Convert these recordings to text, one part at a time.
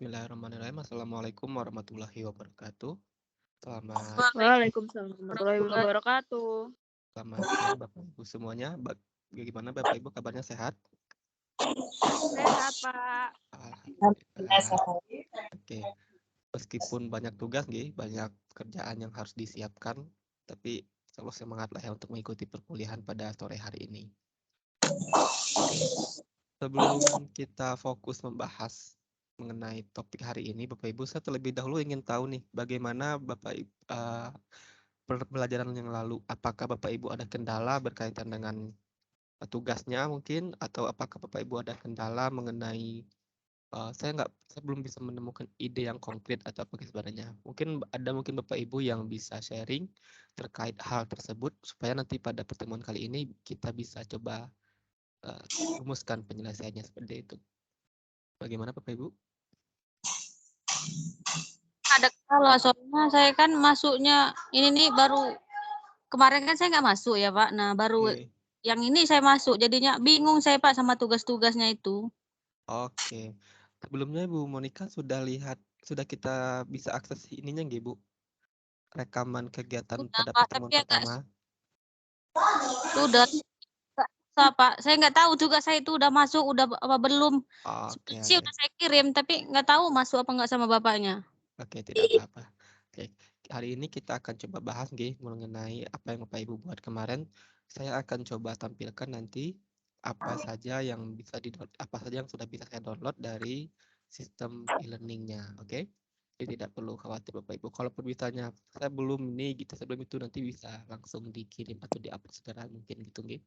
Bismillahirrahmanirrahim. Assalamualaikum warahmatullahi wabarakatuh. Selamat Waalaikumsalam warahmatullahi wabarakatuh. siang Bapak Ibu semuanya. Bagaimana Bapak Ibu kabarnya sehat? Sehat, Pak. Alhamdulillah. Oke. Meskipun banyak tugas banyak kerjaan yang harus disiapkan, tapi selalu semangat lah ya untuk mengikuti perkuliahan pada sore hari ini. Sebelum kita fokus membahas mengenai topik hari ini, Bapak Ibu, saya terlebih dahulu ingin tahu nih, bagaimana Bapak Ibu pembelajaran yang lalu, apakah Bapak Ibu ada kendala berkaitan dengan tugasnya mungkin, atau apakah Bapak Ibu ada kendala mengenai saya belum bisa menemukan ide yang konkret atau apa sebenarnya. Mungkin Bapak Ibu yang bisa sharing terkait hal tersebut supaya nanti pada pertemuan kali ini kita bisa coba rumuskan penyelesaiannya seperti itu. Bagaimana Bapak Ibu? Ada kalau soalnya saya kan masuknya ini nih baru kemarin kan saya nggak masuk ya Pak. Nah baru yang ini saya masuk jadinya bingung saya Pak sama tugas-tugasnya itu. Oke. Sebelumnya Ibu Monica sudah kita bisa akses ininya nggih Bu? Rekaman kegiatan Sudah, pada Pak, pertemuan tapi pertama. Sudah Pak. Saya nggak tahu juga saya itu udah masuk udah apa belum. Oke. Udah saya kirim tapi nggak tahu masuk apa nggak sama bapaknya. Oke, tidak apa-apa. Oke, hari ini kita akan coba bahas mengenai apa yang Bapak Ibu buat kemarin. Saya akan coba tampilkan nanti apa saja yang sudah bisa saya download dari sistem e-learningnya. Oke, jadi tidak perlu khawatir Bapak Ibu. Kalau ditanya saya belum ini gitu, sebelum itu nanti bisa langsung dikirim atau diupload segera mungkin gitu nggih.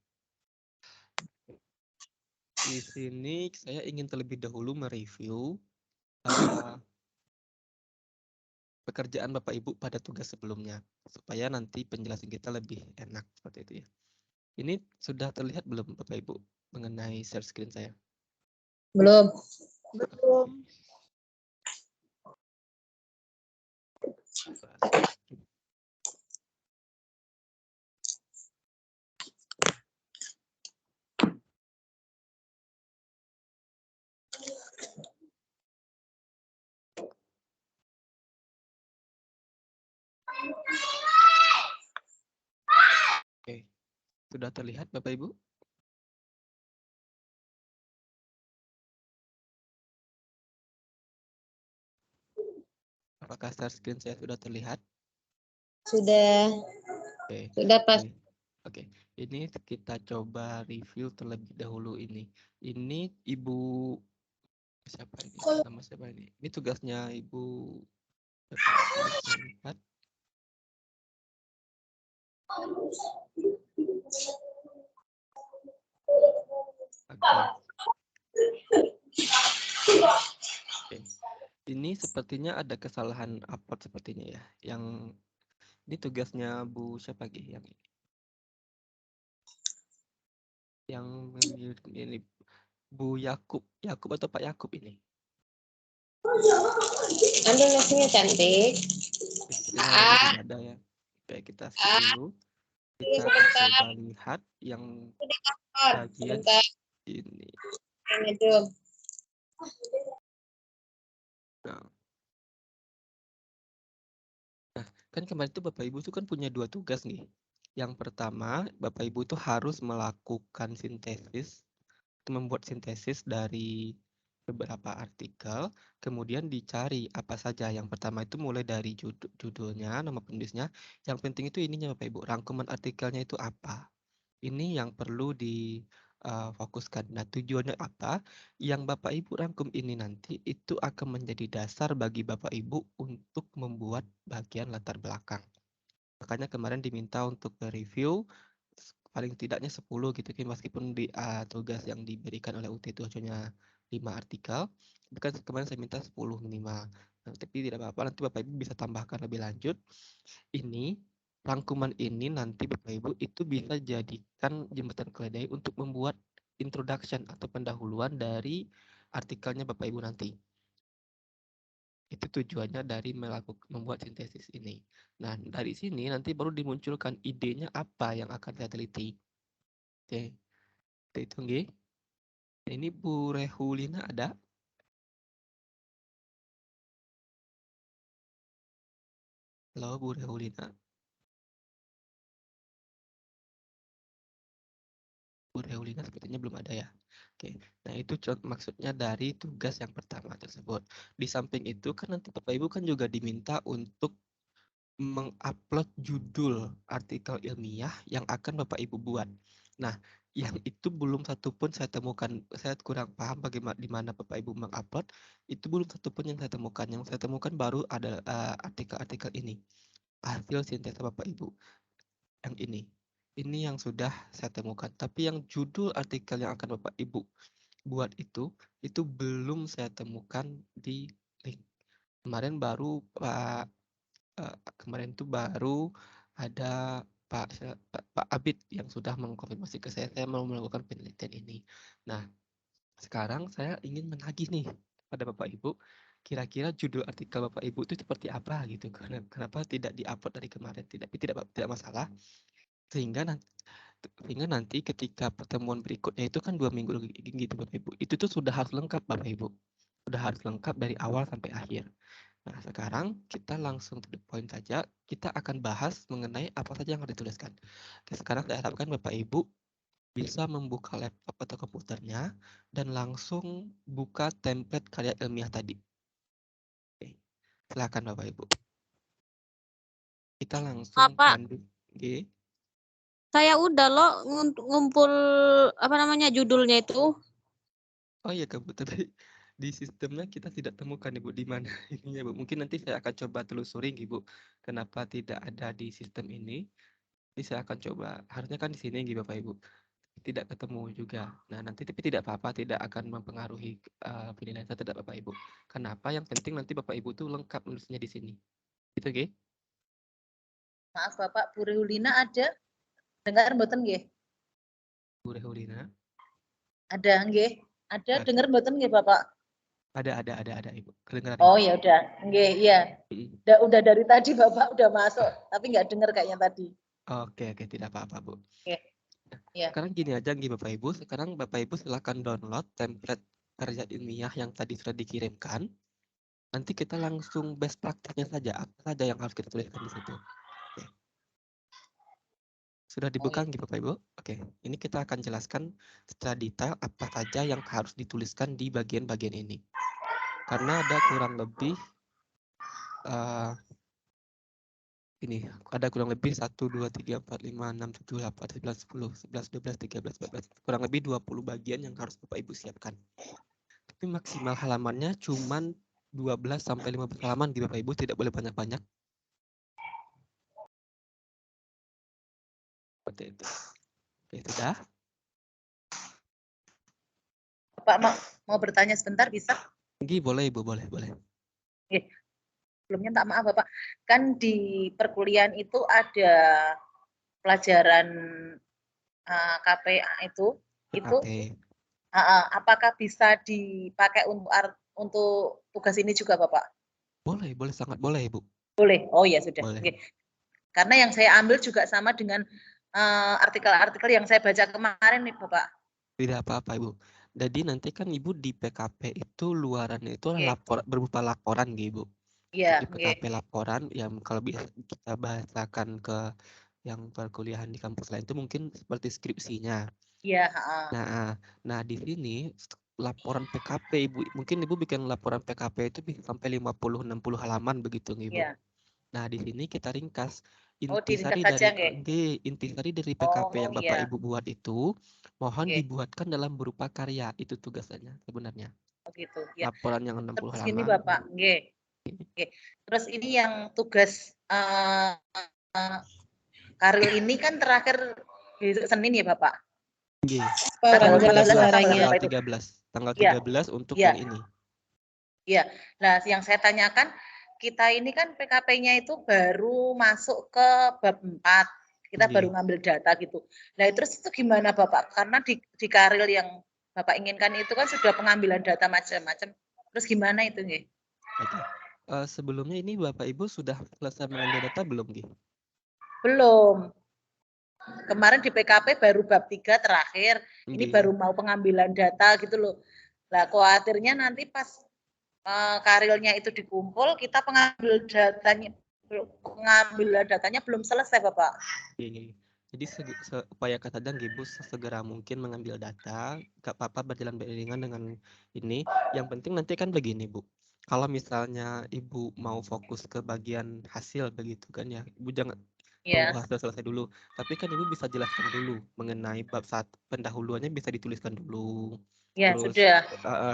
Di sini saya ingin terlebih dahulu mereview pekerjaan Bapak Ibu pada tugas sebelumnya supaya nanti penjelasan kita lebih enak seperti itu ya. Ini sudah terlihat belum Bapak Ibu mengenai share screen saya? Belum. Oke. Sudah terlihat Bapak Ibu? Apakah share screen saya sudah terlihat? Sudah. Oke. Sudah Pak. Oke. Ini kita coba review terlebih dahulu ini. Ini Ibu siapa ini? Nama siapa ini? Ini tugasnya Ibu lihat. Oke. Ini sepertinya ada kesalahan upload sepertinya ya. Yang ini tugasnya Bu siapa lagi yang ini? Yang ini Bu Yakub atau Pak Yakub ini? Anda nasinya cantik. Sepertinya orangnya tidak ada ya. Oke, kita skip dulu. Kita coba lihat yang bagian ini. Nah, kan kemarin itu Bapak Ibu itu kan punya 2 tugas nih. Yang pertama, Bapak Ibu itu harus melakukan membuat sintesis dari beberapa artikel, kemudian dicari apa saja. Yang pertama itu mulai dari judulnya, nama penulisnya. Yang penting itu ininya Bapak Ibu, rangkuman artikelnya itu apa. Ini yang perlu difokuskan. Nah, tujuannya apa? Yang Bapak Ibu rangkum ini nanti itu akan menjadi dasar bagi Bapak Ibu untuk membuat bagian latar belakang. Makanya kemarin diminta untuk review paling tidaknya 10 gitu kan, meskipun di tugas yang diberikan oleh UT itu hanya 5 artikel, bukan kemarin saya minta 10 minimal. Nah, tapi tidak apa-apa, nanti Bapak Ibu bisa tambahkan lebih lanjut. Ini rangkuman ini nanti Bapak Ibu itu bisa jadikan jembatan keledai untuk membuat introduction atau pendahuluan dari artikelnya Bapak Ibu nanti. Itu tujuannya dari membuat sintesis ini. Nah, dari sini nanti baru dimunculkan idenya apa yang akan saya teliti. Oke, itu nggih. Ini Bu Rehulina ada? Halo Bu Reulina. Bu Reulina sepertinya belum ada ya. Oke, nah itu maksudnya dari tugas yang pertama tersebut. Di samping itu kan nanti Bapak Ibu kan juga diminta untuk mengupload judul artikel ilmiah yang akan Bapak Ibu buat. Nah, yang itu belum satupun saya temukan. Saya kurang paham bagaimana di mana Bapak Ibu mengupload. Itu belum satupun yang saya temukan. Yang saya temukan baru ada artikel-artikel ini. Hasil sintesa Bapak Ibu yang ini. Ini yang sudah saya temukan. Tapi yang judul artikel yang akan Bapak Ibu buat itu belum saya temukan di link. Kemarin baru kemarin itu baru ada Pak Abid yang sudah mengkonfirmasi ke saya mau melakukan penelitian ini. Nah, sekarang saya ingin menagih nih pada Bapak Ibu, kira-kira judul artikel Bapak Ibu itu seperti apa gitu. Kenapa tidak diupload dari kemarin? Tidak masalah. Sehingga nanti ketika pertemuan berikutnya itu kan 2 minggu lagi gitu Bapak Ibu. Itu tuh sudah harus lengkap Bapak Ibu. Sudah harus lengkap dari awal sampai akhir. Nah, sekarang kita langsung to the point saja. Kita akan bahas mengenai apa saja yang harus dituliskan. Oke, sekarang saya harapkan Bapak Ibu bisa membuka laptop atau komputernya dan langsung buka template karya ilmiah tadi. Oke, silakan Bapak Ibu. Kita langsung Pak, pandu. Oke. saya udah loh ngumpul apa namanya judulnya itu. Oh iya Kak Bu, tapi di sistemnya kita tidak temukan Ibu di mana ininya Bu. Mungkin nanti saya akan coba telusuri Ibu. Kenapa tidak ada di sistem ini? Ini saya akan coba. Harusnya kan di sini Bapak Ibu. Tidak ketemu juga. Nah, nanti tapi tidak apa-apa, tidak akan mempengaruhi penilaian saya tidak Bapak Ibu. Kenapa? Yang penting nanti Bapak Ibu tuh lengkap nulisnya di sini. Gitu, oke? Maaf Bapak, Bu Reulina ada? Dengar mboten nggih? Bu Reulina. Ada nggih? Ada dengar mboten nggih Bapak? Ada Ibu. Kedengaran Oh Ibu. ya udah, nggih iya. Udah dari tadi Bapak udah masuk, tapi nggak dengar kayaknya tadi. Oke, tidak apa-apa Bu. Oke. Ya. Sekarang gini aja Bapak Ibu. Sekarang Bapak Ibu silakan download template karya ilmiah yang tadi sudah dikirimkan. Nanti kita langsung best praktiknya saja. Apa saja yang harus kita tuliskan di situ. Oke. Sudah dibuka Bapak Ibu? Oke, ini kita akan jelaskan secara detail apa saja yang harus dituliskan di bagian-bagian ini. Karena ada kurang lebih ini ada kurang lebih 1, 2, 3, 4, 5, 6, 7, 8, 9, 10, 11, 12, 13, 14, kurang lebih 20 bagian yang harus Bapak Ibu siapkan. Tapi maksimal halamannya cuma 12 sampai 15 halaman di Bapak Ibu, tidak boleh banyak-banyak. Seperti itu. Oke, sudah. Bapak mau bertanya sebentar bisa? Boleh Ibu, boleh. Oke. Sebelumnya tak maaf Bapak, kan di perkuliahan itu ada pelajaran KPA itu apakah bisa dipakai untuk tugas ini juga Bapak? Boleh, sangat boleh Ibu. Boleh. Oh ya sudah. Boleh. Oke. Karena yang saya ambil juga sama dengan artikel-artikel yang saya baca kemarin nih Bapak. Tidak apa-apa Ibu. Jadi nanti kan Ibu di PKP itu luarannya itu adalah berupa laporan Ibu. Iya. Di PKP laporan yang kalau bisa kita bahasakan ke yang perkuliahan di kampus lain itu mungkin seperti skripsinya. Iya. Nah di sini laporan PKP Ibu, mungkin Ibu bikin laporan PKP itu bisa sampai 50-60 halaman begitu Ibu. Iya. Nah di sini kita ringkas. Intisari dari PKP yang Bapak Ibu buat itu mohon dibuatkan dalam berupa karya, itu tugasnya sebenarnya. Oh gitu. Ya. Laporan yang 60 Terus halaman. gini Bapak, terus ini yang tugas Karil ini kan terakhir Senin ya Bapak? Tanggal 13 untuk yang ini. Iya. Nah, yang saya tanyakan, kita ini kan PKP-nya itu baru masuk ke bab 4. Kita baru ngambil data gitu. Nah, terus itu gimana Bapak? Karena di Karil yang Bapak inginkan itu kan sudah pengambilan data macam-macam. Terus gimana itu nggih? Oke. Sebelumnya ini Bapak Ibu sudah selesai mengambil data belum nggih? Belum. Kemarin di PKP baru bab 3 terakhir. Ini baru mau pengambilan data gitu loh. Nah, khawatirnya nanti pas Karilnya itu dikumpul, kita pengambil datanya ngambil datanya belum selesai, Bapak. Iya. Jadi upayakan saja Ibu sesegera mungkin mengambil data, gak apa-apa berjalan beriringan dengan ini. Yang penting nanti kan begini Bu, kalau misalnya Ibu mau fokus ke bagian hasil begitu kan ya, Ibu jangan tunggu Ya, hasil selesai dulu. Tapi kan Ibu bisa jelaskan dulu mengenai bab saat pendahuluannya bisa dituliskan dulu. ya Terus sudah.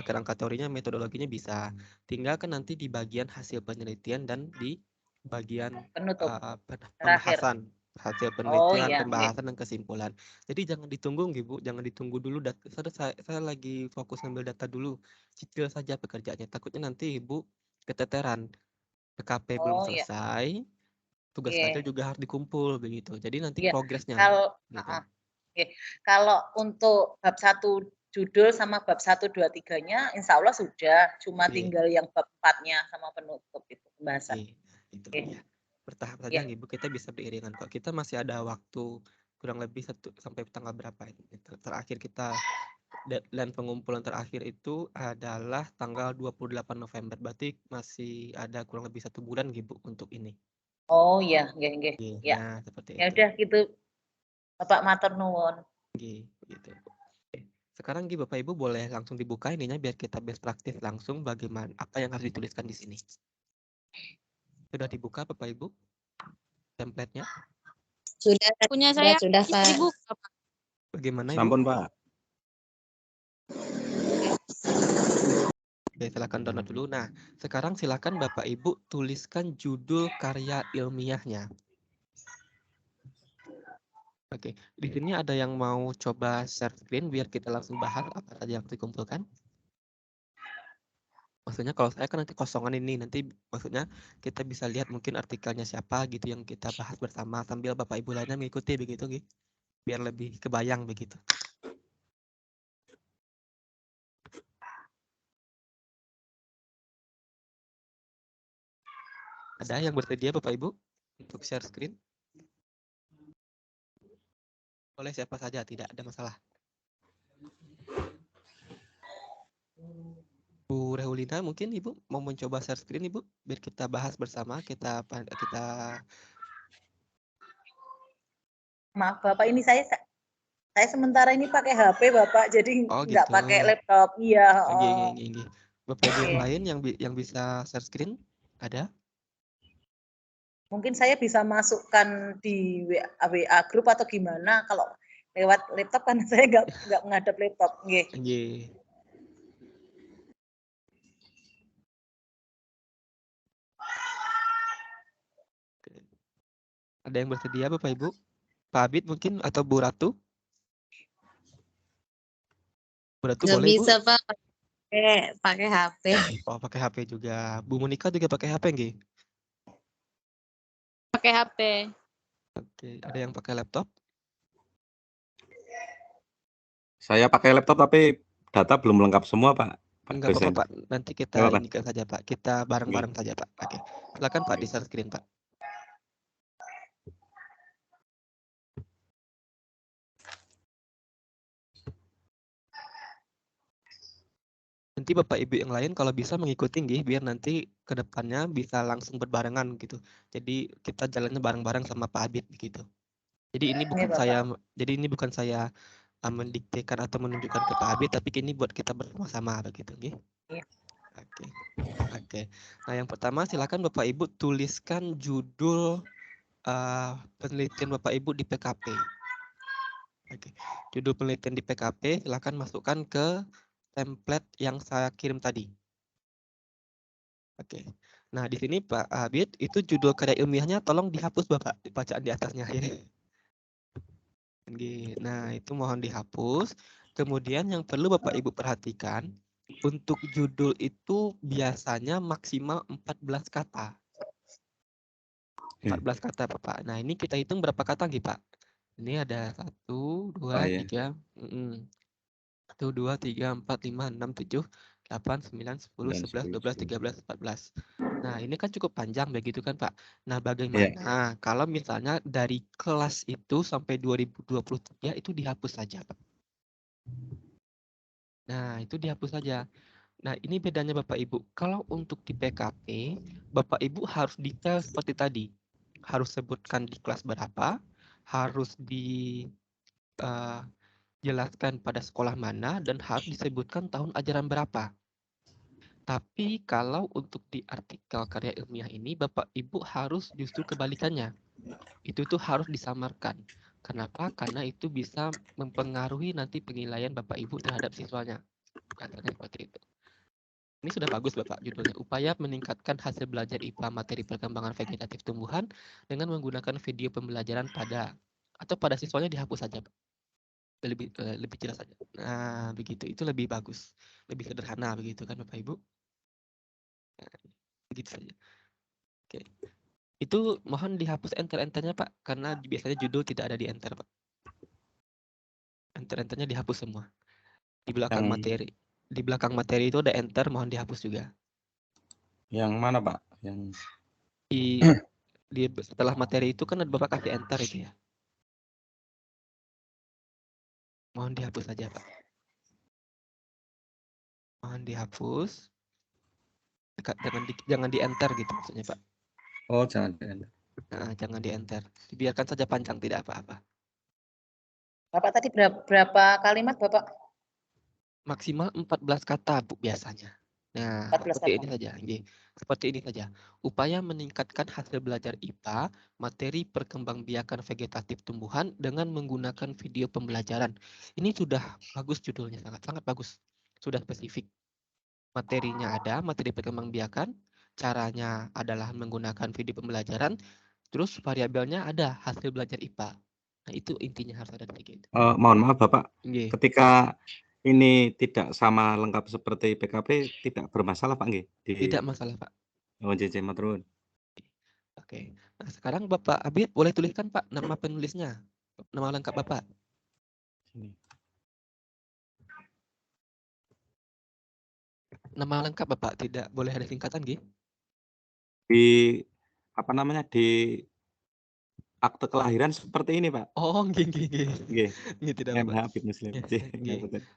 kerangka teorinya, metodologinya bisa. Tinggal kan nanti di bagian hasil penelitian dan di bagian Penutup terakhir. pembahasan hasil Oh penelitian, iya, pembahasan dan kesimpulan. Jadi jangan ditunggu Ibu, jangan ditunggu dulu saya lagi fokus ngambil data dulu. Cicil saja pekerjaannya. Takutnya nanti Ibu keteteran. PKP belum oh iya. selesai, tugas akhir Oke. juga harus dikumpul begitu. Jadi nanti Iya. progresnya Kalau gitu. oke. Kalau untuk bab 1 judul sama bab 1, 2, 3-nya insya Allah sudah. Cuma Iya. tinggal yang bab 4-nya sama penutup itu pembahasan. Iya, itu Oke. ya. Bertahap saja Iya. Ibu, kita bisa beriringan kok. Kita masih ada waktu kurang lebih sampai tanggal berapa ini. Terakhir kita deadline pengumpulan terakhir itu adalah tanggal 28 November. Berarti masih ada kurang lebih 1 bulan Ibu untuk ini. Oh iya, nggih. Ya. Nah, seperti Ya itu. udah gitu. Bapak matur nuwun. Gitu. Sekarang Bapak Ibu boleh langsung dibuka ininya biar kita best praktis langsung bagaimana apa yang harus dituliskan di sini. Sudah dibuka Bapak Ibu template-nya? Sudah, Punya saya sudah Pak. dibuka, Pak. Bagaimana Ibu? Sampun Pak. Oke, silakan download dulu. Nah, sekarang silakan Bapak Ibu tuliskan judul karya ilmiahnya. Oke, di sini ada yang mau coba share screen biar kita langsung bahas apa saja yang dikumpulkan. Maksudnya kalau saya kan nanti kosongan ini, nanti maksudnya kita bisa lihat mungkin artikelnya siapa gitu yang kita bahas bersama sambil Bapak Ibu lainnya mengikuti begitu, gitu. Biar lebih kebayang begitu. Ada yang bersedia Bapak Ibu untuk share screen? Boleh siapa saja, tidak ada masalah. Bu Rehulina mungkin Ibu mau mencoba share screen Ibu biar kita bahas bersama, kita Maaf Bapak, ini saya sementara ini pakai HP Bapak, jadi nggak gitu. pakai laptop. Iya. Gini. Bapak Ibu yang lain yang bisa share screen ada? Mungkin saya bisa masukkan di WA grup atau gimana, kalau lewat laptop kan saya nggak menghadap laptop. Nggih. Ada yang bersedia Bapak Ibu? Pak Abid mungkin atau Bu Ratu? Bu Ratu Nggak boleh bisa Bu? Pak, pakai HP. Oh, pakai HP juga. Bu Monika juga pakai HP nggih? Pakai HP. Oke, ada yang pakai laptop? Saya pakai laptop tapi data belum lengkap semua Pak. Enggak apa-apa Pak, nanti kita Apa? ini saja Pak, kita bareng-bareng saja Pak. Oke, silakan Pak di share screen Pak. Nanti Bapak Ibu yang lain kalau bisa mengikuti nggih, biar nanti ke depannya bisa langsung berbarengan gitu. Jadi kita jalannya bareng-bareng sama Pak Abid gitu. Jadi ini bukan saya mendiktekan atau menunjukkan ke Pak Abid, tapi ini buat kita bersama-sama begitu nggih. Iya. Oke. Nah, yang pertama silakan Bapak Ibu tuliskan judul penelitian Bapak Ibu di PKP. Oke. Judul penelitian di PKP silakan masukkan ke template yang saya kirim tadi. Oke. Nah, di sini Pak Abid, itu judul karya ilmiahnya tolong dihapus Bapak, bacaan di atasnya. Nah, itu mohon dihapus. Kemudian yang perlu Bapak Ibu perhatikan, untuk judul itu biasanya maksimal 14 kata. 14 kata Bapak. Nah, ini kita hitung berapa kata nih Pak? Ini ada 1, 2, 3. 1, 2, 3, 4, 5, 6, 7, 8, 9, 10, 11, 12, 13, 14. Nah, ini kan cukup panjang begitu kan Pak. Nah, bagaimana kalau misalnya dari kelas itu sampai 2023 itu dihapus saja Pak. Nah, itu dihapus saja. Nah, ini bedanya Bapak Ibu. Kalau untuk di PKP, Bapak Ibu harus detail seperti tadi. Harus sebutkan di kelas berapa, harus dijelaskan pada sekolah mana, dan harus disebutkan tahun ajaran berapa. Tapi kalau untuk di artikel karya ilmiah ini, Bapak Ibu harus justru kebalikannya. Itu tuh harus disamarkan. Kenapa? Karena itu bisa mempengaruhi nanti penilaian Bapak Ibu terhadap siswanya. Katanya seperti itu. Ini sudah bagus Bapak judulnya. Upaya meningkatkan hasil belajar IPA materi perkembangan vegetatif tumbuhan dengan menggunakan video pembelajaran pada siswanya dihapus saja Pak. Lebih jelas saja. Nah, begitu. Itu lebih bagus. Lebih sederhana begitu kan Bapak Ibu? Nah, begitu saja. Oke. Itu mohon dihapus enter-enternya Pak, karena biasanya judul tidak ada di enter Pak. Enter-enternya dihapus semua. Di belakang materi. Di belakang materi itu ada enter, mohon dihapus juga. Yang mana Pak? Yang Setelah materi itu kan ada Bapak kasih enter itu ya. Mohon dihapus saja Pak. Mohon dihapus. Jangan di enter gitu maksudnya Pak. oh jangan. Nah, jangan di enter. Dibiarkan saja panjang, tidak apa-apa. Bapak tadi berapa kalimat Bapak? Maksimal 14 kata Bu biasanya. Nah, 14 seperti kata. ini saja. Seperti ini saja. Upaya meningkatkan hasil belajar IPA, materi perkembangbiakan vegetatif tumbuhan dengan menggunakan video pembelajaran. Ini sudah bagus judulnya, sangat bagus. Sudah spesifik. Materinya ada, materi perkembangbiakan, caranya adalah menggunakan video pembelajaran, terus variabelnya ada, hasil belajar IPA. Nah, itu intinya harus ada gitu. Mohon maaf Bapak, ketika ini tidak sama lengkap seperti PKP, tidak bermasalah Pak nggih? Tidak masalah Pak. Oh, JJ maturun. Oke. Nah, sekarang Bapak Abid boleh tuliskan Pak nama penulisnya, nama lengkap Bapak. Sini. Nama lengkap Bapak, tidak boleh ada singkatan nggih? Di akte kelahiran seperti ini Pak. Oh, nggih. Nggih. Ini tidak MH Bapak. Abid Muslim.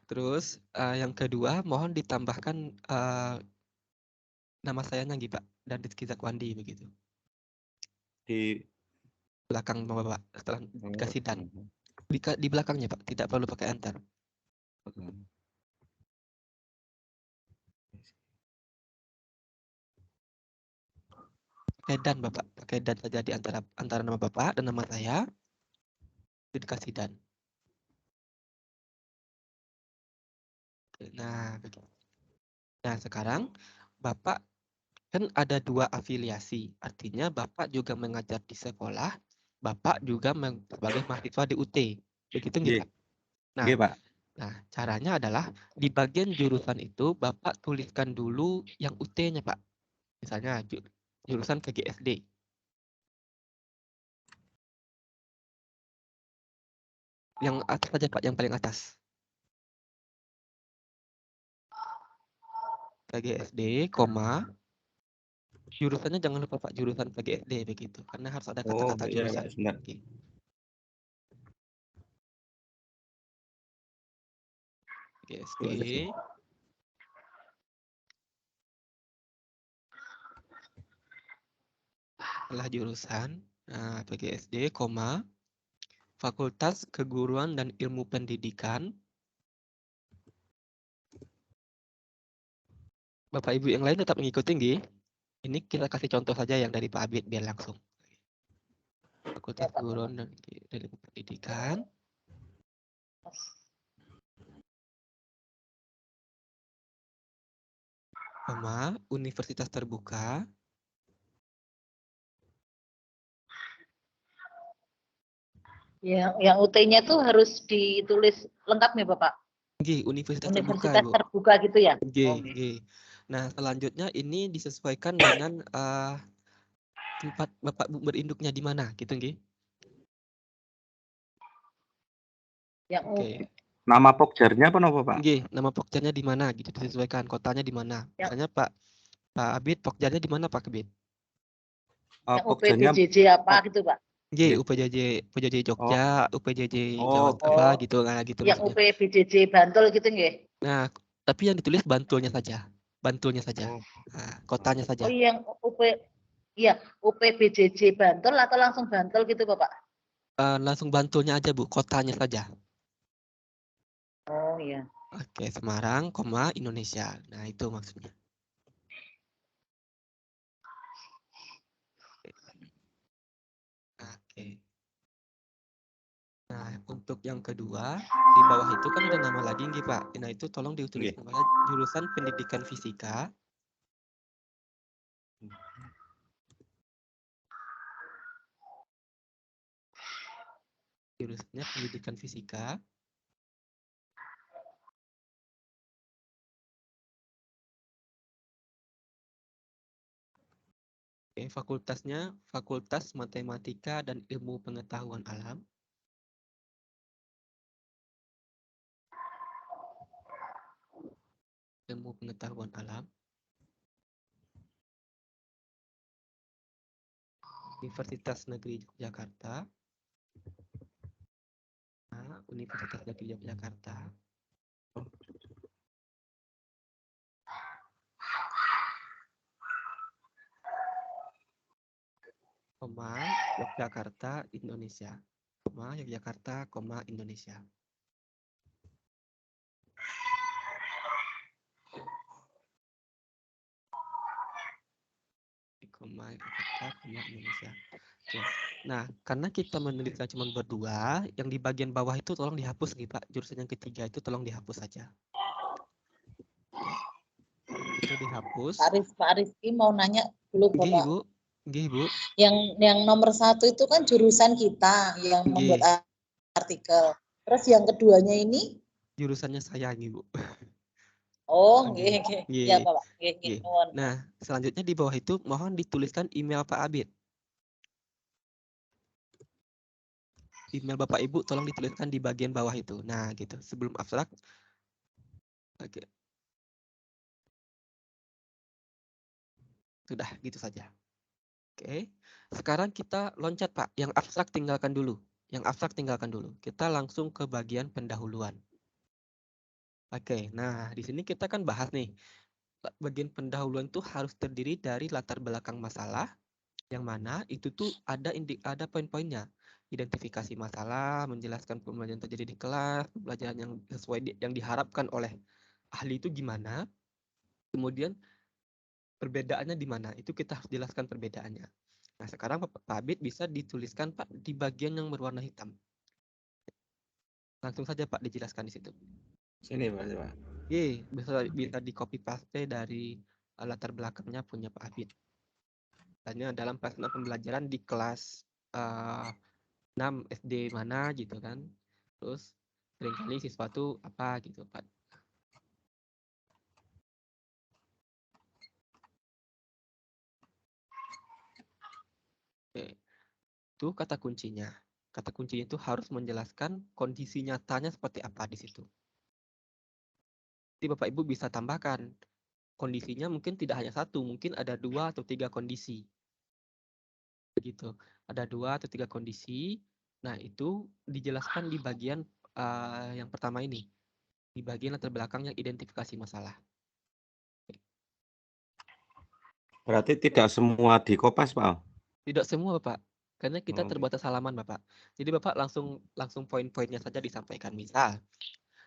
Terus yang kedua mohon ditambahkan nama sayanya nggih Pak, dan Rizky Zakwandi begitu. Di belakang Bapak setelah dikasih dan. Di belakangnya Pak, tidak perlu pakai enter. Pakai dan Bapak, pakai dan saja di antara nama Bapak dan nama saya. Dikasih dan. Nah, begitu. Nah, sekarang Bapak kan ada 2 afiliasi. Artinya Bapak juga mengajar di sekolah, Bapak juga sebagai mahasiswa di UT. Begitu nggih, Pak? Nah, Pak. Nah, caranya adalah di bagian jurusan itu Bapak tuliskan dulu yang UT-nya, Pak. Misalnya jurusan VGSD. Yang atas saja Pak, yang paling atas. VGSD, jurusannya jangan lupa Pak, jurusan VGSD begitu. Karena harus ada kata-kata jurusan. Oke. VGSD. Setelah jurusan, VGSD, Fakultas Keguruan dan Ilmu Pendidikan. Bapak Ibu yang lain tetap mengikuti nggih. Ini kita kasih contoh saja yang dari Pak Abid biar langsung. Fakultas Keguruan dan Ilmu Pendidikan. Universitas Terbuka. Yang UT-nya tuh harus ditulis lengkap nih Bapak. Nggih, Universitas Terbuka gitu ya? Nggih. Nah, selanjutnya ini disesuaikan dengan tempat Bapak berinduknya di mana, gitu nggih? Oke. Nama pokjarnya apa Pak? Nggih, nama pokjarnya di mana gitu disesuaikan, kotanya di mana. Misalnya Pak Abid pokjarnya di mana Pak Abid? Pokjarnya UPJJ apa gitu Pak? Nggih, UPJJ Jogja, UPJJ Jawa Tengah gitu lah gitu. Yang UPBJJ Bantul gitu nggih. Nah, Tapi yang ditulis Bantulnya saja. Bantulnya saja. Oh. Nah, kotanya saja. Oh, yang UPBJJ Bantul atau langsung Bantul gitu, Bapak? Langsung Bantulnya aja, Bu. Kotanya saja. Oh, iya. Oke, Semarang, Indonesia. Nah, itu maksudnya. Oke. Nah, untuk yang kedua, di bawah itu kan ada nama lagi nggih, Pak. Nah, itu tolong ditulis Nggih. namanya jurusan Pendidikan Fisika. Jurusannya Pendidikan Fisika. Oke, fakultasnya Fakultas Matematika dan Ilmu Pengetahuan Alam. Ilmu Pengetahuan Alam. Universitas Negeri Yogyakarta. Nah, Universitas Negeri Yogyakarta. Yogyakarta, Indonesia. Yogyakarta, Indonesia. Yogyakarta, Indonesia. Oke. Nah, karena kita menulisnya cuma berdua, yang di bagian bawah itu tolong dihapus nih, Pak. Jurusan yang ketiga itu tolong dihapus saja. Itu dihapus. Pak Rizky mau nanya dulu, Bapak. Nggih, Bu. Nggih, Bu. Yang nomor 1 itu kan jurusan kita yang membuat artikel. Terus yang keduanya ini? Jurusannya saya, nggih, Bu. Oh, nggih. Iya, Bapak. Nggih. Nah, selanjutnya di bawah itu mohon dituliskan email Pak Abid. Email Bapak Ibu tolong dituliskan di bagian bawah itu. Nah, gitu. Sebelum abstrak. Oke. Sudah, gitu saja. Oke. Sekarang kita loncat, Pak. Yang abstrak tinggalkan dulu. Kita langsung ke bagian pendahuluan. Oke. Nah, di sini kita kan bahas nih. Bagian pendahuluan itu harus terdiri dari latar belakang masalah, yang mana itu tuh ada poin-poinnya. Identifikasi masalah, menjelaskan pembelajaran terjadi di kelas, pembelajaran yang sesuai yang diharapkan oleh ahli itu gimana. Kemudian perbedaannya di mana? Itu kita harus jelaskan perbedaannya. Nah, sekarang Pak Abid bisa dituliskan, Pak, di bagian yang berwarna hitam. Langsung saja, Pak, dijelaskan di situ. Sini, Pak. Bisa di copy paste dari latar belakangnya punya Pak Abid. Tanya dalam pelaksanaan pembelajaran di kelas 6 SD mana gitu kan. Terus seringkali siswa tuh apa gitu, Pak. Oke. Itu kata kuncinya. Kata kuncinya itu harus menjelaskan kondisi nyatanya seperti apa di situ. Jadi Bapak Ibu bisa tambahkan kondisinya mungkin tidak hanya satu, mungkin ada 2 atau 3 kondisi. Begitu. Ada 2 atau 3 kondisi. Nah, itu dijelaskan di bagian yang pertama ini. Di bagian latar belakang yang identifikasi masalah. Berarti tidak semua di Kopas, Pak? Tidak semua, Bapak. Karena kita terbatas halaman, Bapak. Jadi Bapak langsung poin-poinnya saja disampaikan. Misal,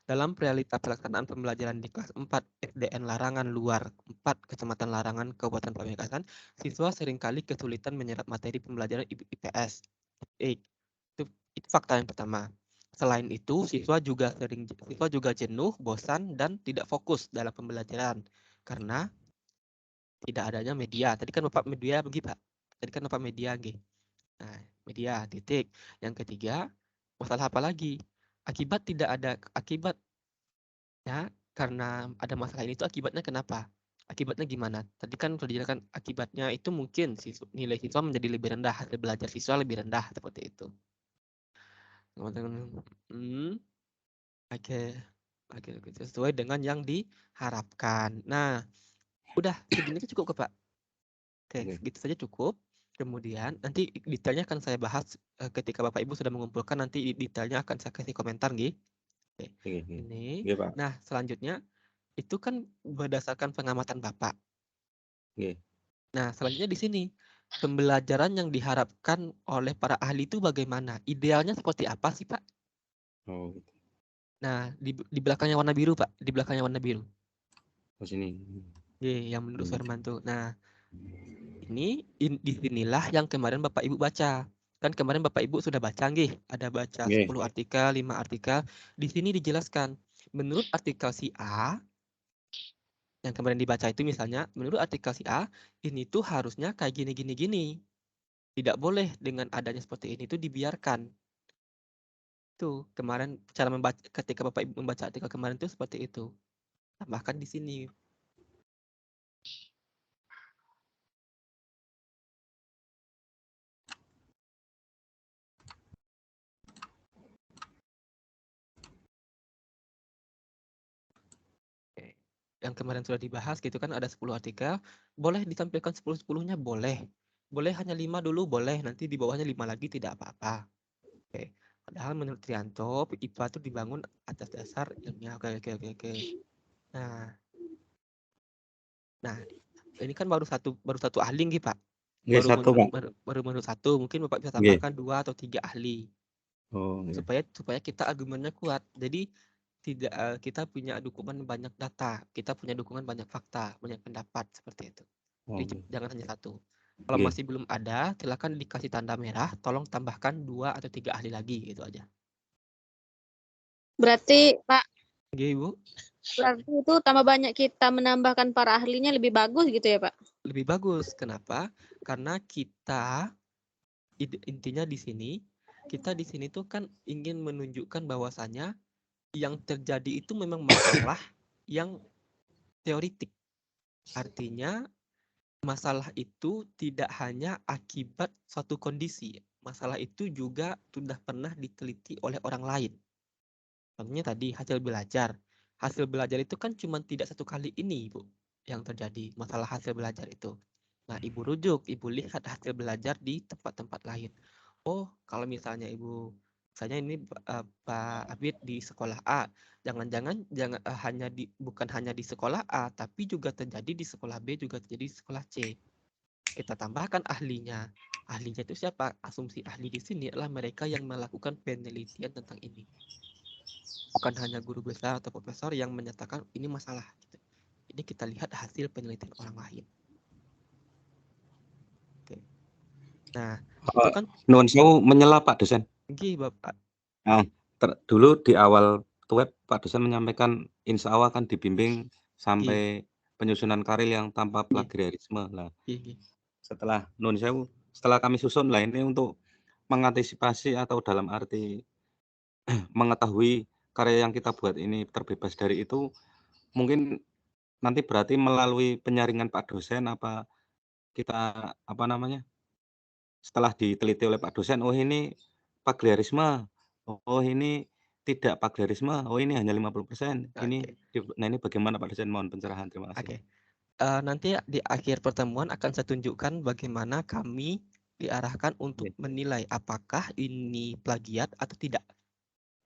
dalam realita pelaksanaan pembelajaran di kelas 4 SDN Larangan Luar 4 Kecamatan Larangan Kabupaten Pamekasan, siswa seringkali kesulitan menyerap materi pembelajaran IPS. Itu fakta yang pertama. Selain itu, siswa juga jenuh, bosan, dan tidak fokus dalam pembelajaran karena tidak adanya media. Tadi kan Bapak media begitu, Pak. Tadi kan Bapak media, gitu. Nah, media, titik. Yang ketiga, masalah apa lagi? Akibat ya, karena ada masalah ini itu akibatnya kenapa? Akibatnya gimana? Tadi kan sudah dijelaskan akibatnya itu mungkin nilai siswa menjadi lebih rendah, hasil belajar siswa lebih rendah seperti itu. Oke, sesuai dengan yang diharapkan. Nah, udah segini cukup, Pak. Oke, gitu saja cukup. Kemudian nanti detailnya akan saya bahas ketika Bapak Ibu sudah mengumpulkan, nanti detailnya akan saya kasih komentar, nggih. Oke. Ini. Nah, selanjutnya Itu kan berdasarkan pengamatan Bapak. Nggih. Nah, selanjutnya di sini, pembelajaran yang diharapkan oleh para ahli itu bagaimana? Idealnya seperti apa sih, Pak? Oh, gitu. Nah, di belakangnya warna biru, Pak. Di belakangnya warna biru. Oh, sini. Yang menurut Firman tuh. Nah, disinilah yang kemarin Bapak Ibu baca. Kan kemarin Bapak Ibu sudah baca nggih, ada baca 10 Nggih. artikel, 5 artikel. Di sini dijelaskan, menurut artikel si A, yang kemarin dibaca itu misalnya, menurut artikel si A, ini tuh harusnya kayak gini. Tidak boleh dengan adanya seperti ini tuh dibiarkan. Tuh, kemarin cara membaca ketika Bapak Ibu membaca artikel kemarin tuh seperti itu. Tambahkan di sini. Yang kemarin sudah dibahas gitu kan ada 10 artikel, boleh ditampilkan 10-10-nya boleh. Boleh hanya 5 dulu boleh, nanti di bawahnya 5 lagi tidak apa-apa. Oke. Padahal menurut Trianto, IPA itu dibangun atas dasar ilmiah. Oke. Nah, ini kan baru satu ahli nih, Pak. Nggih, satu, Pak. Baru menurut satu, mungkin Bapak bisa Nggih. tambahkan 2 atau 3 ahli. Oh, nggih. Supaya kita argumennya kuat. Jadi tidak kita punya dukungan banyak data, kita punya dukungan banyak fakta, banyak pendapat seperti itu. Oh, Jadi nggih. jangan hanya satu. Kalau Nggih. masih belum ada, silakan dikasih tanda merah, tolong tambahkan 2 atau 3 ahli lagi gitu aja. Berarti Pak, Oke, Ibu. berarti itu tambah banyak kita menambahkan para ahlinya lebih bagus gitu ya, Pak? Lebih bagus. Kenapa? Karena kita intinya di sini, kita di sini tuh kan ingin menunjukkan bahwasannya yang terjadi itu memang masalah yang teoritik. Artinya masalah itu tidak hanya akibat suatu kondisi. Masalah itu juga sudah pernah diteliti oleh orang lain. Contohnya tadi hasil belajar. Hasil belajar itu kan cuma tidak satu kali ini, Bu, yang terjadi masalah hasil belajar itu. Nah, Ibu rujuk, Ibu lihat hasil belajar di tempat-tempat lain. Oh, kalau misalnya misalnya ini Pak Abid di sekolah A, jangan bukan hanya di sekolah A, tapi juga terjadi di sekolah B, juga terjadi di sekolah C. Kita tambahkan ahlinya. Ahlinya itu siapa? Asumsi ahli di sini adalah mereka yang melakukan penelitian tentang ini. Bukan hanya guru besar atau profesor yang menyatakan ini masalah. Ini kita lihat hasil penelitian orang lain. Oke. Nah, itu kan nuwun sewu menyela Pak dosen. Nggih, Bapak. Nah, dulu di awal web Pak dosen menyampaikan insya Allah akan dibimbing sampai penyusunan karya yang tanpa plagiarisme. Lah, setelah nuwun sewu, setelah kami susun lah ini untuk mengantisipasi atau dalam arti mengetahui karya yang kita buat ini terbebas dari itu, mungkin nanti berarti melalui penyaringan Pak dosen apa kita apa namanya? Setelah diteliti oleh Pak dosen, oh ini plagiarisme, oh ini tidak plagiarisme, oh ini hanya 50%. Ini nah ini bagaimana Pak dosen? Mohon pencerahan. Terima kasih. Oke. Nanti di akhir pertemuan akan saya tunjukkan bagaimana kami diarahkan untuk menilai apakah ini plagiat atau tidak.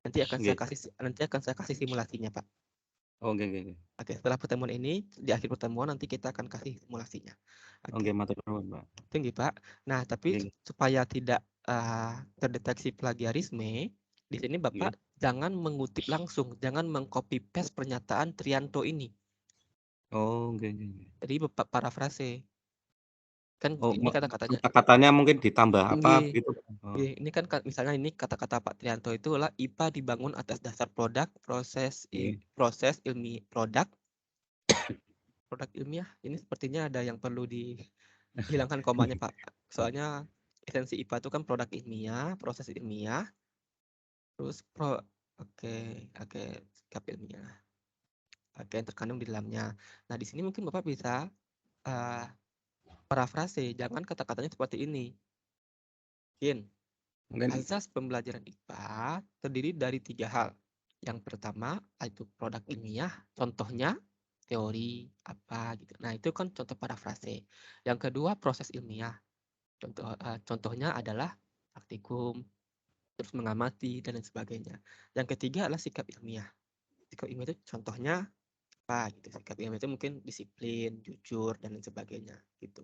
Nanti akan saya kasih simulasinya, Pak. Oh, oke. Oke, setelah pertemuan ini, di akhir pertemuan nanti kita akan kasih simulasinya. Oke, matur nuwun, Pak. Tinggi, Pak. Nah, tapi supaya tidak terdeteksi plagiarisme, di sini Bapak jangan mengutip langsung, jangan mengcopy paste pernyataan Trianto ini. Oh, oke. Jadi Bapak parafrase. Kan ini kata-katanya. Kata-katanya mungkin ditambah apa gitu. Ini kan misalnya ini kata-kata Pak Trianto itu adalah IPA dibangun atas dasar produk, proses ilmiah, produk ilmiah. Ini sepertinya ada yang perlu dihilangkan komanya, Pak. Soalnya esensi IPA itu kan produk ilmiah, proses ilmiah, terus sikap ilmiah. Oke, yang terkandung di dalamnya. Nah, di sini mungkin Bapak bisa parafrase, jangan kata-katanya seperti ini. Asas pembelajaran IPA terdiri dari 3 hal. Yang pertama itu produk ilmiah, contohnya teori apa gitu. Nah, itu kan contoh parafrase. Yang kedua proses ilmiah. Contohnya adalah praktikum, terus mengamati dan lain sebagainya. Yang ketiga adalah sikap ilmiah. Sikap ilmiah itu contohnya apa gitu. Sikap imam itu mungkin disiplin, jujur dan lain sebagainya gitu.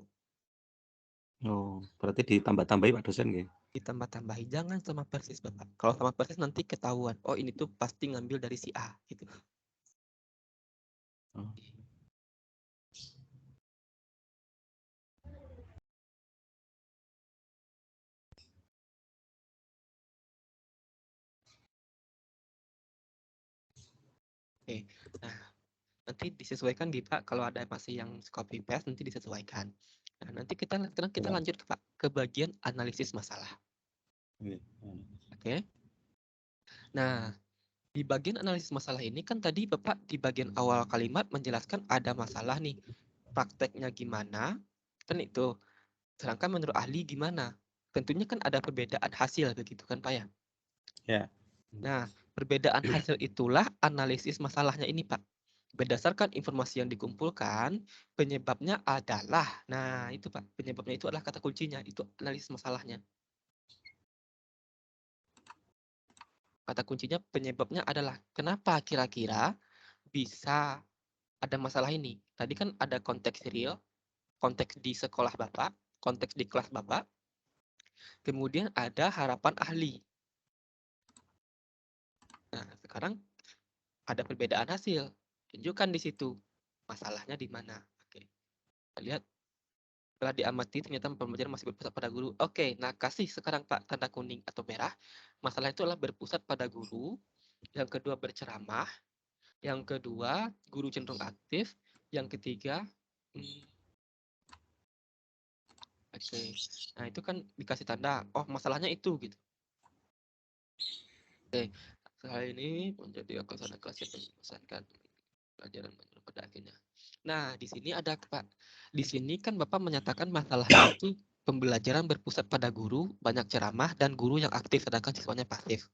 Oh, berarti ditambah-tambahi Pak dosen nggih? Ditambah-tambahi, jangan sama persis Bapak. Kalau sama persis nanti ketahuan, oh ini tuh pasti ngambil dari si A gitu. Oh. Oke, nah nanti disesuaikan gitu Pak. Kalau ada masih yang copy paste nanti disesuaikan. Nah nanti sekarang kita lanjut ke Pak ke bagian analisis masalah. Oke. Nah di bagian analisis masalah ini kan tadi Bapak di bagian awal kalimat menjelaskan ada masalah nih. Prakteknya gimana? Kan itu. Sedangkan menurut ahli gimana? Tentunya kan ada perbedaan hasil begitu kan Pak ya? Ya. Nah, perbedaan hasil itulah analisis masalahnya ini Pak. Berdasarkan informasi yang dikumpulkan, penyebabnya adalah, nah itu Pak, penyebabnya itu adalah kata kuncinya, itu analisis masalahnya. Kata kuncinya penyebabnya adalah, kenapa kira-kira bisa ada masalah ini? Tadi kan ada konteks real, konteks di sekolah Bapak, konteks di kelas Bapak, kemudian ada harapan ahli. Nah, sekarang ada perbedaan hasil. Tunjukkan di situ masalahnya di mana. Oke. Kita lihat setelah diamati ternyata pembelajaran masih berpusat pada guru. Oke, nah kasih sekarang Pak tanda kuning atau merah. Masalah itu adalah berpusat pada guru. Yang kedua berceramah. Yang kedua guru cenderung aktif. Yang ketiga oke. Nah, itu kan dikasih tanda, oh masalahnya itu gitu. Oke. Kali ini menjadi kesan kelas yang membosankan pelajaran pada akhirnya. Nah, di sini ada Pak. Di sini kan Bapak menyatakan masalahnya itu pembelajaran berpusat pada guru, banyak ceramah, dan guru yang aktif, sedangkan siswanya pasif.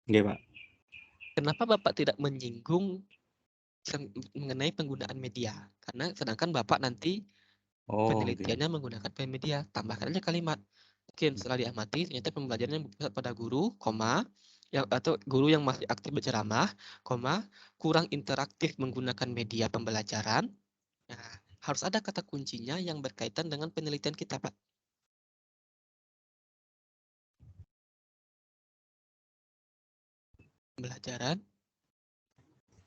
Nggih, Pak. Kenapa Bapak tidak menyinggung mengenai penggunaan media? Karena sedangkan Bapak nanti penelitiannya menggunakan media. Tambahkan aja kalimat. Mungkin setelah diamati, ternyata pembelajarannya berpusat pada guru, atau guru yang masih aktif berceramah, kurang interaktif menggunakan media pembelajaran. Nah, harus ada kata kuncinya yang berkaitan dengan penelitian kita, Pak. Pembelajaran,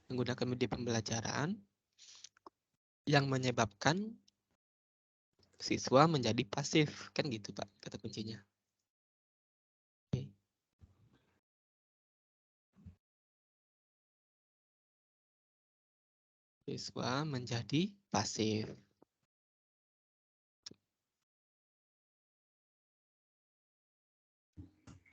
menggunakan media pembelajaran yang menyebabkan siswa menjadi pasif. Kan gitu, Pak, kata kuncinya. Oke. Siswa menjadi pasif.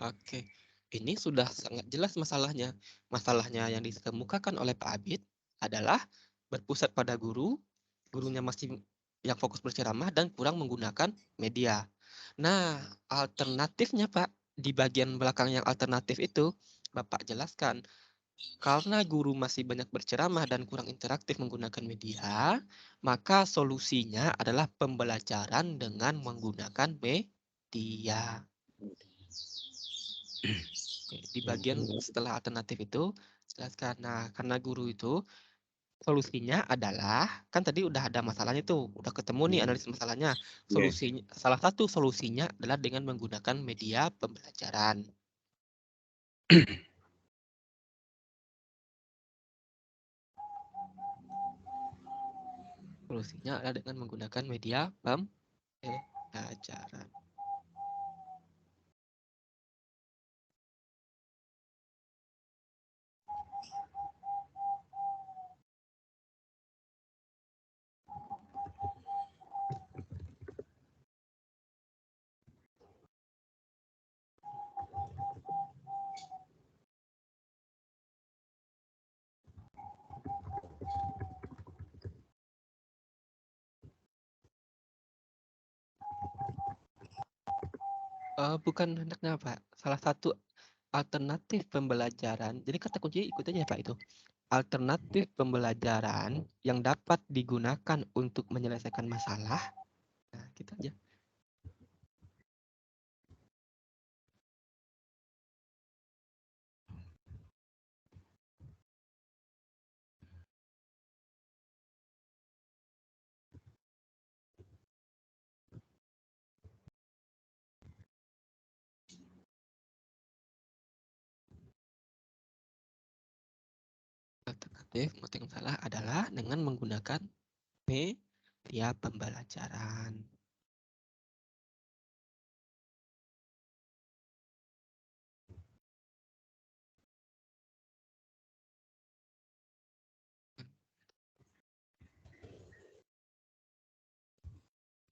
Oke, ini sudah sangat jelas masalahnya. Masalahnya yang dikemukakan oleh Pak Abid adalah berpusat pada guru, gurunya masih yang fokus berceramah dan kurang menggunakan media. Nah, alternatifnya Pak, di bagian belakang yang alternatif itu, Bapak jelaskan. Karena guru masih banyak berceramah dan kurang interaktif menggunakan media, maka solusinya adalah pembelajaran dengan menggunakan media. Di bagian setelah alternatif itu, jelaskan. Nah, karena guru itu solusinya adalah, kan tadi udah ada masalahnya tuh, udah ketemu nih analisis masalahnya. Solusinya, salah satu solusinya adalah dengan menggunakan media pembelajaran. Solusinya adalah dengan menggunakan media pembelajaran. Bukan hendaknya Pak, salah satu alternatif pembelajaran, jadi kata kunci ikut aja Pak itu. Alternatif pembelajaran yang dapat digunakan untuk menyelesaikan masalah. Nah, gitu aja. vegetatif mengutik masalah adalah dengan menggunakan media pembelajaran.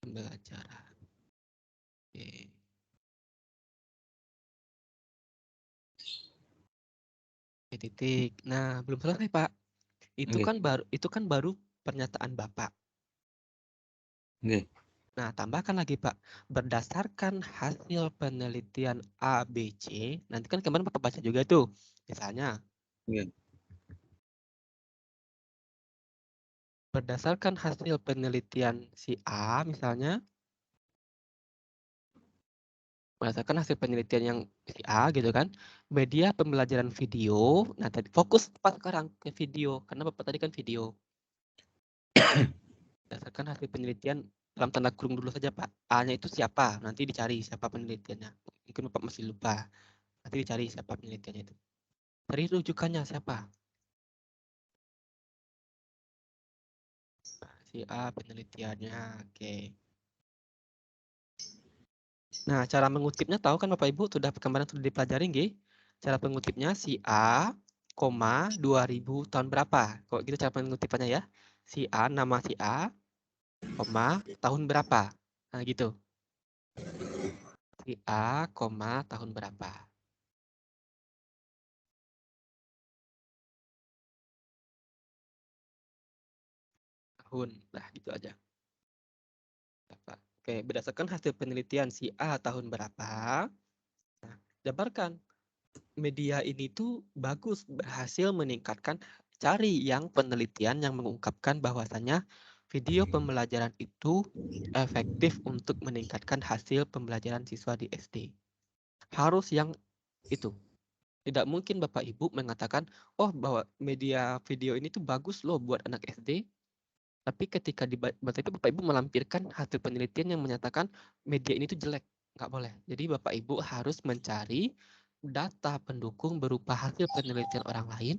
Pembelajaran. Oke. Titik. Nah, belum selesai, Pak. Itu kan baru pernyataan Bapak. Nah, tambahkan lagi, Pak. Berdasarkan hasil penelitian ABC, nanti kan kemarin Bapak baca juga tuh. Misalnya, berdasarkan hasil penelitian si A, misalnya, berdasarkan hasil penelitian yang si A gitu kan, media pembelajaran video, nah tadi fokus tepat sekarang ke video, karena Bapak tadi kan video. Berdasarkan hasil penelitian, dalam tanda kurung dulu saja Pak, A-nya itu siapa, nanti dicari siapa penelitiannya. Mungkin Bapak masih lupa, nanti dicari siapa penelitiannya itu. Cari rujukannya siapa. Si A penelitiannya, oke. Nah, cara mengutipnya tahu kan Bapak Ibu sudah kemarin sudah dipelajari nggih? Cara mengutipnya si A, 2000 tahun berapa? Kok gitu cara mengutipannya ya? Si A, nama si A, tahun berapa? Nah, gitu. Si A, tahun berapa? Tahun. Nah, gitu aja. Oke, berdasarkan hasil penelitian si A tahun berapa? Nah, jabarkan. Media ini tuh bagus, berhasil meningkatkan, cari yang penelitian yang mengungkapkan bahwasannya video pembelajaran itu efektif untuk meningkatkan hasil pembelajaran siswa di SD. Harus yang itu. Tidak mungkin Bapak Ibu mengatakan, oh bahwa media video ini tuh bagus loh buat anak SD. Tapi ketika Bapak Ibu melampirkan hasil penelitian yang menyatakan media ini tuh jelek. Nggak boleh. Jadi Bapak Ibu harus mencari data pendukung berupa hasil penelitian orang lain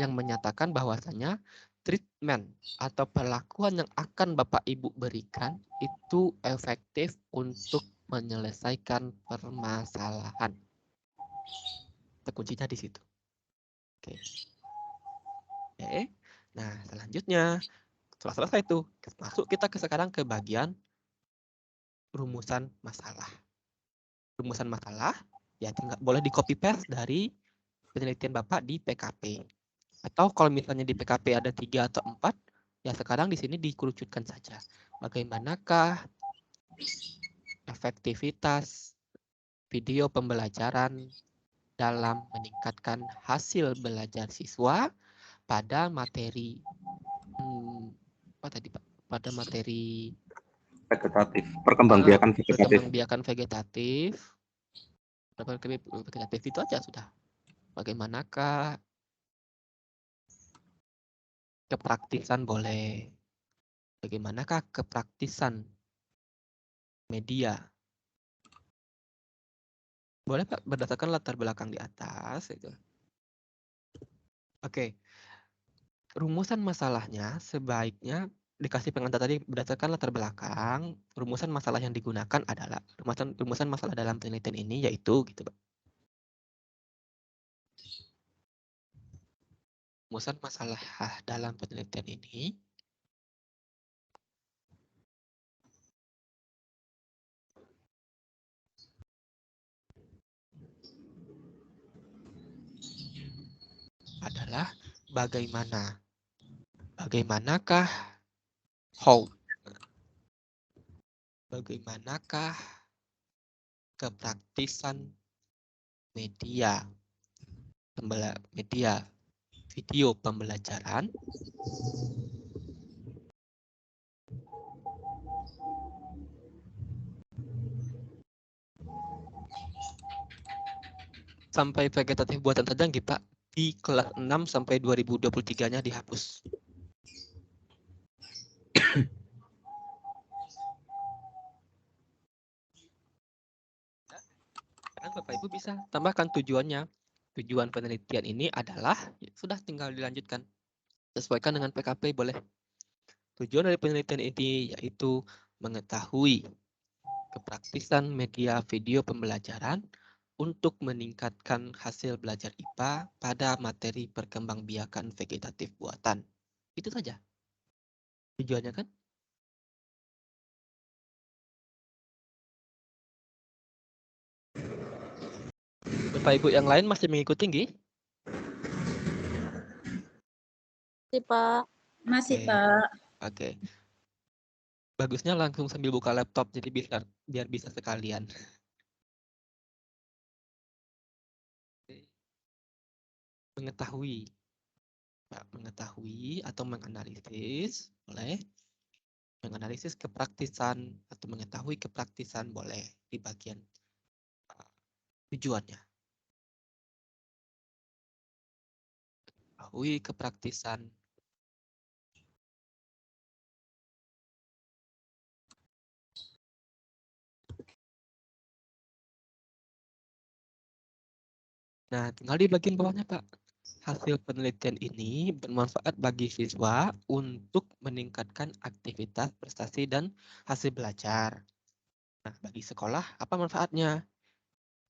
yang menyatakan bahwasannya treatment atau perlakuan yang akan Bapak Ibu berikan itu efektif untuk menyelesaikan permasalahan. Kuncinya di situ. Oke. Nah, selanjutnya setelah selesai itu, masuk kita sekarang ke bagian rumusan masalah. Rumusan masalah ya tinggal boleh di copy paste dari penelitian Bapak di PKP. Atau kalau misalnya di PKP ada 3 atau 4, ya sekarang di sini dikerucutkan saja. Bagaimanakah efektivitas video pembelajaran dalam meningkatkan hasil belajar siswa pada materi apa tadi Pak? Pada materi vegetatif, perkembangbiakan vegetatif. Perkembangbiakan vegetatif itu aja sudah. Bagaimanakah kepraktisan boleh? Bagaimanakah kepraktisan media? Boleh Pak, berdasarkan latar belakang di atas itu. Oke. Rumusan masalahnya sebaiknya dikasih pengantar tadi berdasarkan latar belakang, rumusan masalah yang digunakan adalah rumusan masalah dalam penelitian ini yaitu gitu, Pak. Rumusan masalah dalam penelitian ini adalah bagaimanakah kepraktisan media video pembelajaran sampai vegetatif buatan saja Pak di kelas 6 sampai 2023-nya dihapus. Sekarang Bapak Ibu bisa tambahkan tujuannya. Tujuan penelitian ini adalah sudah tinggal dilanjutkan. Sesuaikan dengan PKP boleh. Tujuan dari penelitian ini yaitu mengetahui kepraktisan media video pembelajaran untuk meningkatkan hasil belajar IPA pada materi perkembangbiakan vegetatif buatan. Itu saja tujuannya kan? Bapak Ibu yang lain masih mengikuti nggih? Masih, Pak. Masih, Oke. Pak. Oke. Bagusnya langsung sambil buka laptop jadi biar bisa sekalian. Mengetahui. Mengetahui atau menganalisis boleh. Menganalisis kepraktisan atau mengetahui kepraktisan boleh di bagian tujuannya. Mengetahui kepraktisan. Nah, tinggal di bagian bawahnya, Pak. Hasil penelitian ini bermanfaat bagi siswa untuk meningkatkan aktivitas, prestasi, dan hasil belajar. Nah, bagi sekolah, apa manfaatnya?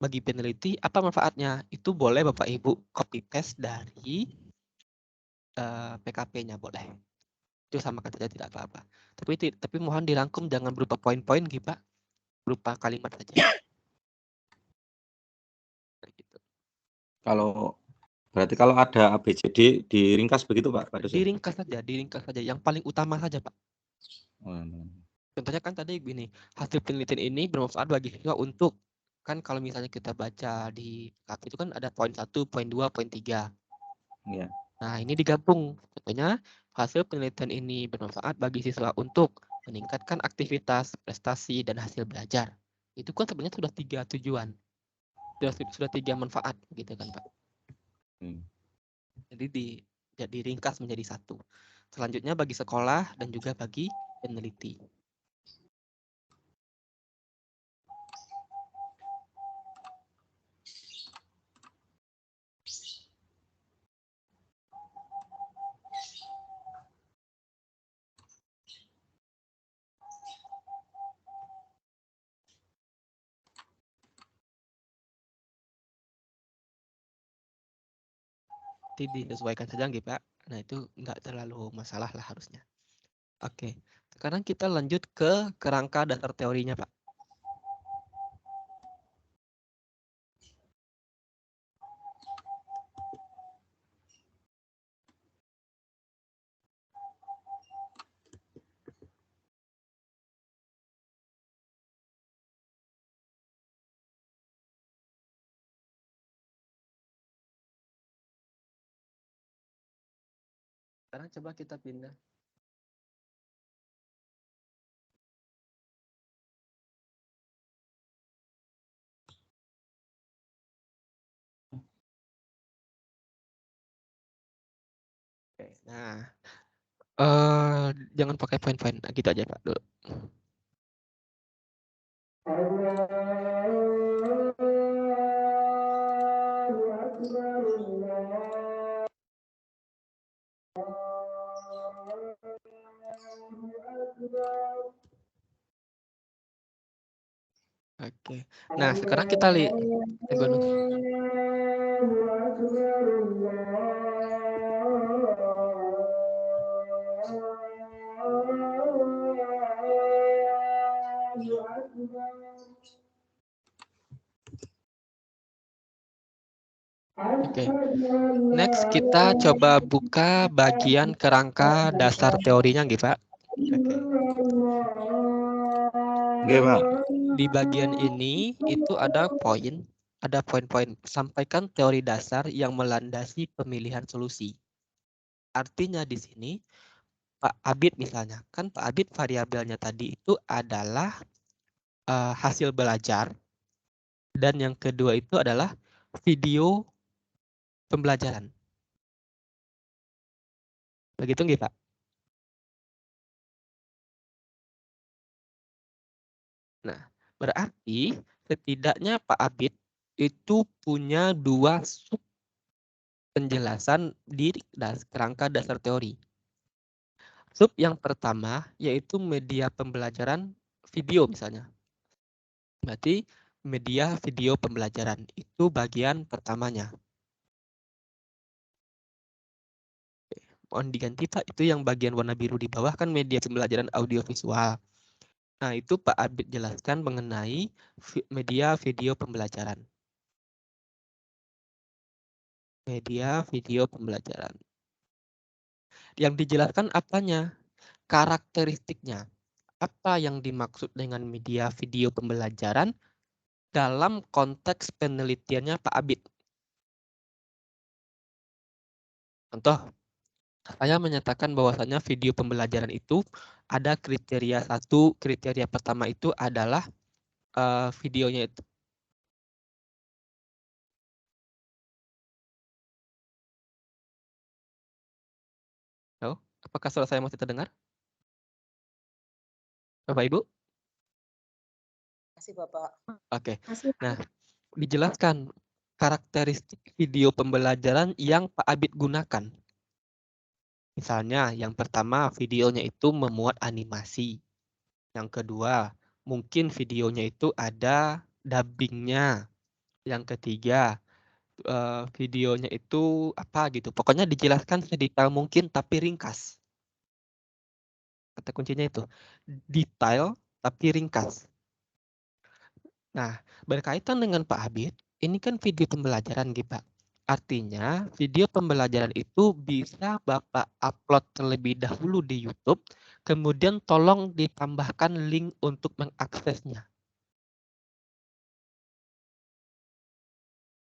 Bagi peneliti, apa manfaatnya? Itu boleh Bapak Ibu copy paste dari PKP-nya boleh. Itu sama saja tidak apa-apa. Tapi mohon dirangkum jangan berupa poin-poin gitu, Pak. Berupa kalimat saja. Nah, gitu. Berarti kalau ada ABCD diringkas begitu Pak? Diringkas saja. Yang paling utama saja, Pak. Hmm. Contohnya kan tadi gini, hasil penelitian ini bermanfaat bagi siswa untuk, kan kalau misalnya kita baca di PKP itu kan ada poin 1, poin 2, poin 3. Ya. Nah, ini digabung. Contohnya, hasil penelitian ini bermanfaat bagi siswa untuk meningkatkan aktivitas, prestasi, dan hasil belajar. Itu kan sebenarnya sudah 3 tujuan. Sudah 3 manfaat, gitu kan, Pak. Jadi diringkas menjadi 1. Selanjutnya bagi sekolah dan juga bagi peneliti. Disesuaikan saja nggih, Pak. Nah, itu nggak terlalu masalah lah harusnya. Oke, sekarang kita lanjut ke kerangka dasar teorinya, Pak. Sekarang coba kita pindah. Oke, nah, jangan pakai poin-poin, gitu aja Pak dulu. Oke, nah sekarang kita lihat. Oke, next kita coba buka bagian kerangka dasar teorinya, gitu Pak. Oke. Di bagian ini itu ada poin-poin. Sampaikan teori dasar yang melandasi pemilihan solusi. Artinya di sini Pak Abid misalnya, kan Pak Abid variabelnya tadi itu adalah hasil belajar, dan yang kedua itu adalah video pembelajaran. Begitu nggih, Pak? Nah, berarti setidaknya Pak Abid itu punya 2 sub penjelasan di kerangka dasar teori. Sub yang pertama yaitu media pembelajaran video misalnya. Berarti media video pembelajaran itu bagian pertamanya. Mohon diganti Pak, itu yang bagian warna biru di bawah kan media pembelajaran audiovisual. Nah itu Pak Abid jelaskan mengenai media video pembelajaran. Media video pembelajaran. Yang dijelaskan apanya? Karakteristiknya. Apa yang dimaksud dengan media video pembelajaran dalam konteks penelitiannya Pak Abid? Contoh, saya menyatakan bahwasanya video pembelajaran itu ada kriteria satu. Kriteria pertama itu adalah videonya itu. Oh, apakah suara saya masih terdengar? Bapak Ibu? Masih Bapak. Oke. Nah, dijelaskan karakteristik video pembelajaran yang Pak Abid gunakan. Misalnya, yang pertama videonya itu memuat animasi. Yang kedua, mungkin videonya itu ada dubbingnya. Yang ketiga, videonya itu apa gitu. Pokoknya dijelaskan sedetail mungkin tapi ringkas. Kata kuncinya itu. Detail tapi ringkas. Nah, berkaitan dengan Pak Abid, ini kan video pembelajaran gitu Pak. Artinya, video pembelajaran itu bisa Bapak upload terlebih dahulu di YouTube, kemudian tolong ditambahkan link untuk mengaksesnya.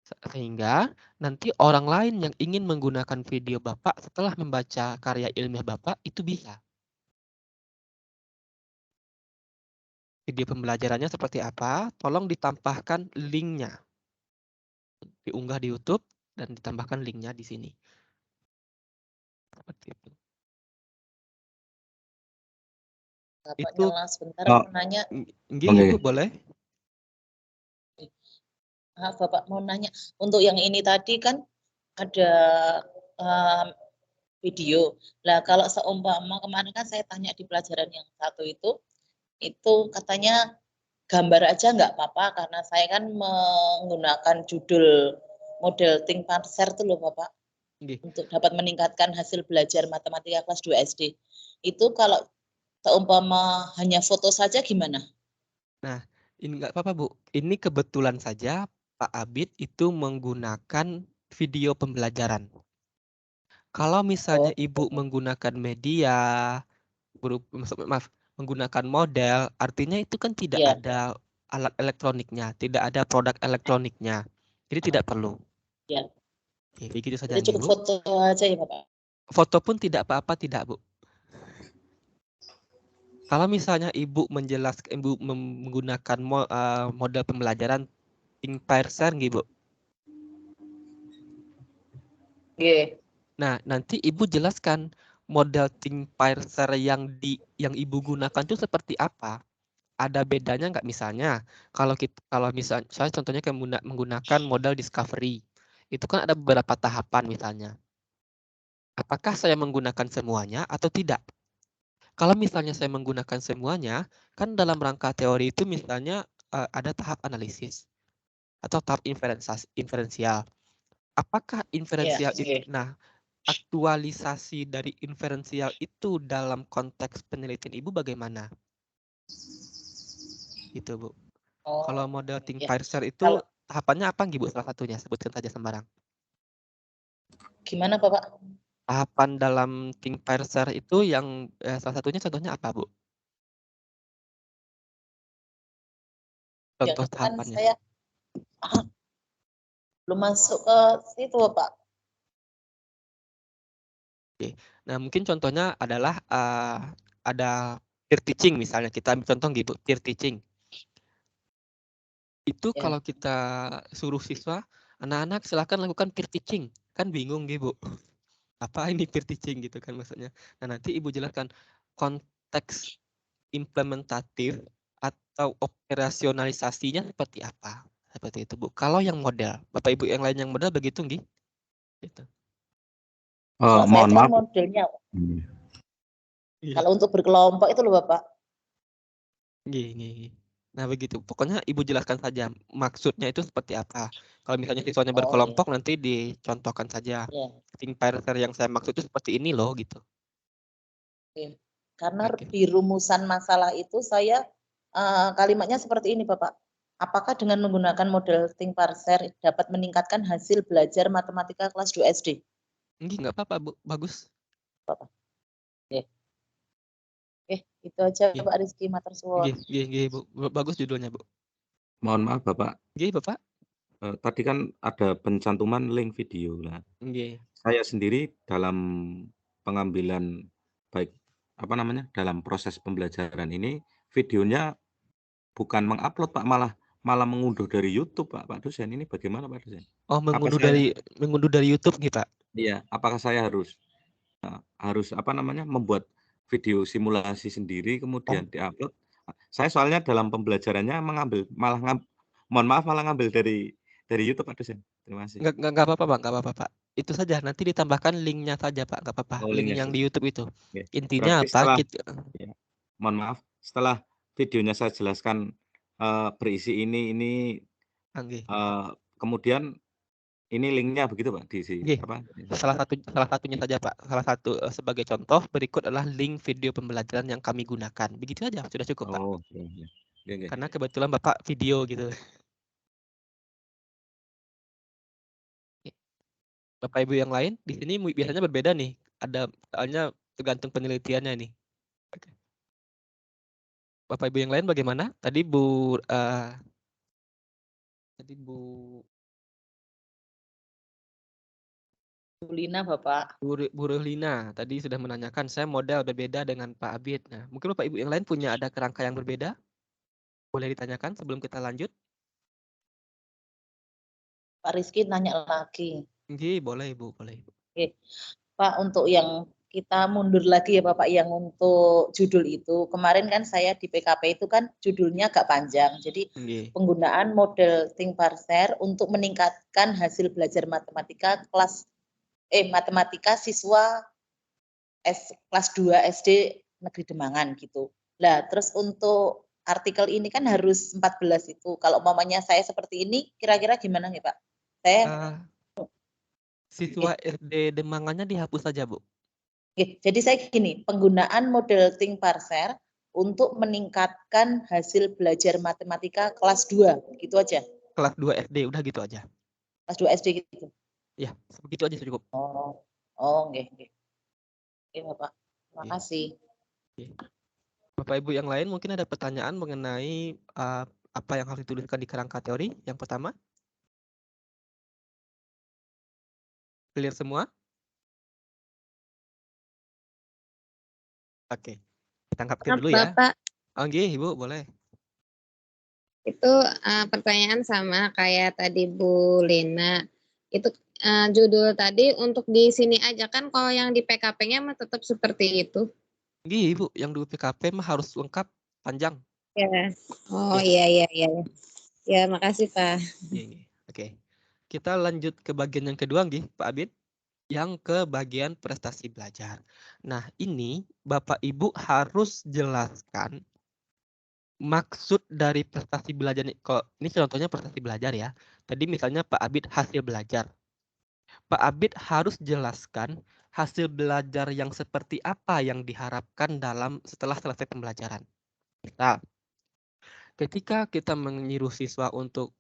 Sehingga nanti orang lain yang ingin menggunakan video Bapak setelah membaca karya ilmiah Bapak itu bisa. Video pembelajarannya seperti apa? Tolong ditambahkan linknya. Diunggah di YouTube dan ditambahkan linknya di sini. Seperti itu. Bapak Itu nyela sebentar mau nanya. Ibu boleh? Maaf Bapak mau nanya. Untuk yang ini tadi kan ada video. Nah kalau seumpama kemarin kan saya tanya di pelajaran yang satu itu katanya gambar aja nggak apa-apa karena saya kan menggunakan judul model think parser itu loh Bapak. Untuk dapat meningkatkan hasil belajar matematika kelas 2 SD. Itu kalau seumpama hanya foto saja gimana? Nah, ini nggak apa-apa Bu. Ini kebetulan saja Pak Abid itu menggunakan video pembelajaran. Kalau misalnya Ibu menggunakan media, menggunakan model, artinya itu kan tidak ada alat elektroniknya, tidak ada produk elektroniknya. Jadi tidak perlu. Ya. Oke, begitu saja. Jadi cukup foto aja ya Bapak? Foto pun tidak apa-apa, tidak Bu. Kalau misalnya Ibu menjelaskan, Ibu menggunakan model pembelajaran think parser, Bu. Yeah. Nah, nanti Ibu jelaskan model think parser yang Ibu gunakan itu seperti apa? Ada bedanya nggak misalnya? Kalau misalnya saya contohnya menggunakan model discovery, itu kan ada beberapa tahapan misalnya. Apakah saya menggunakan semuanya atau tidak? Kalau misalnya saya menggunakan semuanya, kan dalam rangka teori itu misalnya ada tahap analisis atau tahap inferensial. Apakah inferensial itu? Nah, aktualisasi dari inferensial itu dalam konteks penelitian Ibu bagaimana? Gitu Bu. Kalau model think parser itu tahapannya apa Bu? Salah satunya sebutkan saja sembarang. Gimana Bapak? Tahapan dalam think parser itu yang salah satunya contohnya apa Bu? Contoh tahapannya. Saya belum masuk ke situ Bapak. Oke. Nah mungkin contohnya adalah ada peer teaching misalnya, kita ambil contoh gitu, peer teaching. Itu kalau kita suruh siswa, anak-anak silahkan lakukan peer teaching, kan bingung gitu. Apa ini peer teaching gitu kan maksudnya. Nah nanti Ibu jelaskan konteks implementatif atau operasionalisasinya seperti apa. Seperti itu Bu. Kalau yang model, Bapak Ibu yang lain yang model begitu nggih? Gitu. Kalau saya Mohon cuma maaf. modelnya. Iya. Kalau untuk berkelompok itu loh Bapak. Gini. Nah begitu. Pokoknya Ibu jelaskan saja maksudnya itu seperti apa. Kalau misalnya siswanya Oh, berkelompok nanti dicontohkan saja. iya. Think parser yang saya maksud itu seperti ini loh gitu. Oke. Karena Oke. di rumusan masalah itu saya kalimatnya seperti ini Bapak. Apakah dengan menggunakan model think parser dapat meningkatkan hasil belajar matematika kelas 2 SD? Nggak apa-apa Bu, bagus. Bapak. Oke. Itu aja Nggih. Pak Rizky matur suwun. Nggih, Bu. Bagus judulnya, Bu. Mohon maaf Bapak. Nggih, Bapak. Tadi kan ada pencantuman link video. Nah, Nggih. saya sendiri dalam pengambilan baik dalam proses pembelajaran ini videonya bukan mengupload Pak, malah mengunduh dari YouTube Pak dosen. Ini bagaimana Pak dosen? Oh, mengunduh dari YouTube nih, Pak? Iya, apakah saya harus membuat video simulasi sendiri kemudian diupload? Saya soalnya dalam pembelajarannya malah ngambil dari YouTube Pak dosen. Terima kasih. Nggak apa-apa, Pak, nggak apa-apa, Pak. Itu saja, nanti ditambahkan linknya saja, Pak, nggak apa-apa. Oh, Link linknya yang saja. di YouTube itu. Oke. Intinya Berarti apa? ya, mohon maaf, setelah videonya saya jelaskan berisi ini kemudian ini linknya begitu Pak Nggih. Salah satunya saja Pak. Salah satu sebagai contoh berikut adalah link video pembelajaran yang kami gunakan. Begitu aja sudah cukup Pak. Oh, iya. Karena kebetulan Bapak video gitu. Bapak Ibu yang lain di sini biasanya berbeda nih. Ada soalnya tergantung penelitiannya nih. Bapak Ibu yang lain bagaimana? Tadi Bu Lina Bapak. Bu Ruhlina tadi sudah menanyakan saya model berbeda dengan Pak Abid. Nah, mungkin Bapak Ibu yang lain punya ada kerangka yang berbeda? Boleh ditanyakan sebelum kita lanjut? Pak Rizky nanya lagi. Nggih, boleh Bu, boleh. Oke. Pak, untuk yang kita mundur lagi ya Bapak, yang untuk judul itu. Kemarin kan saya di PKP itu kan judulnya agak panjang. Jadi penggunaan model think parser untuk meningkatkan hasil belajar matematika matematika siswa kelas 2 SD Negeri Demangan gitu. Nah, terus untuk artikel ini kan harus 14 itu. Kalau mamanya saya seperti ini, kira-kira gimana nih Pak? Siswa SD Demangannya dihapus saja, Bu. Jadi saya gini, penggunaan model think parser untuk meningkatkan hasil belajar matematika kelas 2, gitu aja. Kelas 2 SD, udah gitu aja. Kelas 2 SD gitu. Ya, begitu aja cukup. Oke, Bapak. Terima kasih. Bapak Ibu yang lain mungkin ada pertanyaan mengenai apa yang harus dituliskan di kerangka teori yang pertama? Clear semua? Oke. Kita angkatkan dulu ya. Bapak. Oke, Ibu, boleh. Itu pertanyaan sama kayak tadi Bu Lina. Itu judul tadi untuk di sini aja kan, kalau yang di PKP-nya mah tetap seperti itu. Ibu, yang di PKP mah harus lengkap, panjang. Ya. Oh iya. Ya, makasih Pak. Oke. Kita lanjut ke bagian yang kedua, Pak Abid. Yang ke bagian prestasi belajar. Nah, ini Bapak Ibu harus jelaskan maksud dari prestasi belajar. Ini contohnya prestasi belajar ya. Tadi misalnya Pak Abid hasil belajar. Pak Abid harus jelaskan hasil belajar yang seperti apa yang diharapkan setelah selesai pembelajaran. Nah, ketika kita menyuruh siswa untuk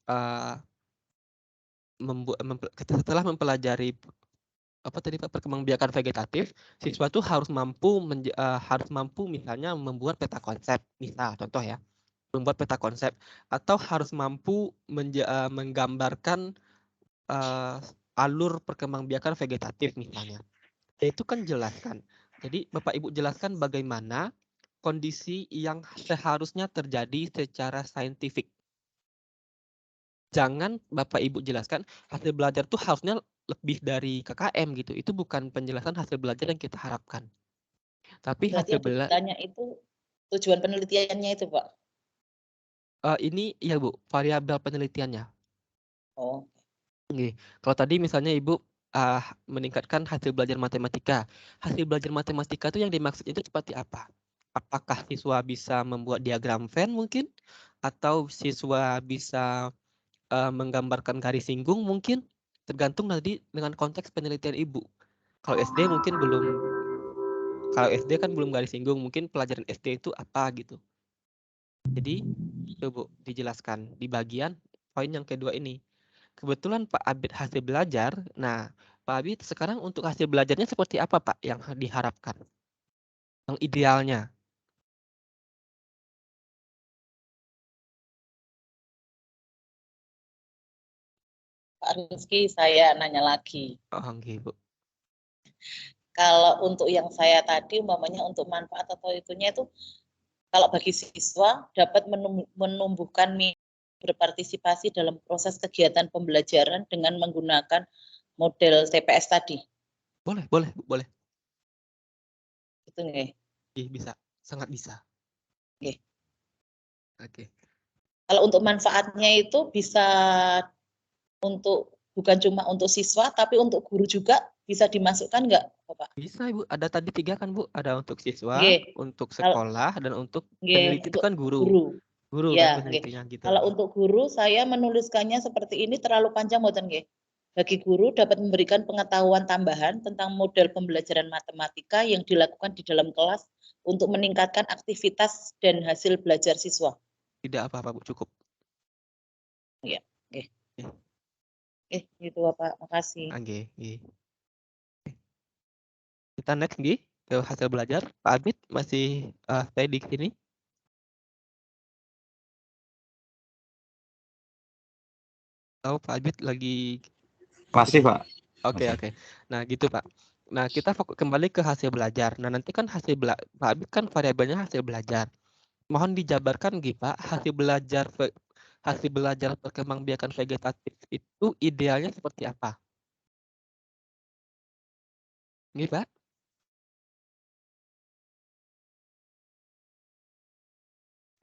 setelah mempelajari perkembangbiakan vegetatif, siswa itu harus mampu misalnya membuat peta konsep, misal contoh ya, membuat peta konsep, atau harus mampu menggambarkan alur perkembangbiakan vegetatif misalnya. Itu kan jelaskan. Jadi Bapak Ibu jelaskan bagaimana kondisi yang seharusnya terjadi secara saintifik. Jangan Bapak Ibu jelaskan hasil belajar itu harusnya lebih dari KKM gitu. Itu bukan penjelasan hasil belajar yang kita harapkan. Tapi hasil belajar itu tujuan penelitiannya itu, Pak. Ini ya Bu, variabel penelitiannya. Oh. Kalau tadi misalnya Ibu meningkatkan hasil belajar matematika. Hasil belajar matematika itu yang dimaksud itu seperti apa? Apakah siswa bisa membuat diagram Venn mungkin? Atau siswa bisa menggambarkan garis singgung mungkin? Tergantung nanti dengan konteks penelitian Ibu. Kalau SD mungkin belum, kalau SD kan belum garis singgung, mungkin pelajaran SD itu apa gitu. Jadi, itu Bu, dijelaskan di bagian poin yang kedua ini. Kebetulan Pak Abid hasil belajar. Nah, Pak Abid sekarang untuk hasil belajarnya seperti apa Pak yang diharapkan? Yang idealnya? Pak Rizky, saya nanya lagi. Oh, okay, Bu. Kalau untuk yang saya tadi, umpamanya untuk manfaat atau itunya itu, kalau bagi siswa dapat menumbuhkan berpartisipasi dalam proses kegiatan pembelajaran dengan menggunakan model TPS tadi. Boleh, boleh, boleh. Itu nggih. Bisa, sangat bisa. Nggih. Oke. Kalau untuk manfaatnya itu bisa untuk bukan cuma untuk siswa, tapi untuk guru juga bisa dimasukkan nggak, Bapak? Bisa, Ibu. Ada tadi 3 kan, Bu? Ada untuk siswa, Nggih. untuk sekolah, dan untuk Nggih, peneliti itu kan guru. guru. Guru kan Ya, penelitinya gitu. kalau untuk guru, saya menuliskannya seperti ini terlalu panjang, mboten nggih. Bagi guru dapat memberikan pengetahuan tambahan tentang model pembelajaran matematika yang dilakukan di dalam kelas untuk meningkatkan aktivitas dan hasil belajar siswa. Tidak apa-apa, Bu. Cukup. Iya, nggih. Oke. Gitu Bapak. Makasih. Oke. Kita next nggih ke hasil belajar. Pak Abid masih stay di sini? Tahu Pak Abid lagi Masih, Pak. Oke. Nah, gitu, Pak. Nah, kita fokus kembali ke hasil belajar. Nah, nanti kan Pak Abid kan variabelnya hasil belajar. Mohon dijabarkan nggih, Pak, hasil belajar perkembangbiakan vegetatif itu idealnya seperti apa? Nggih, Pak?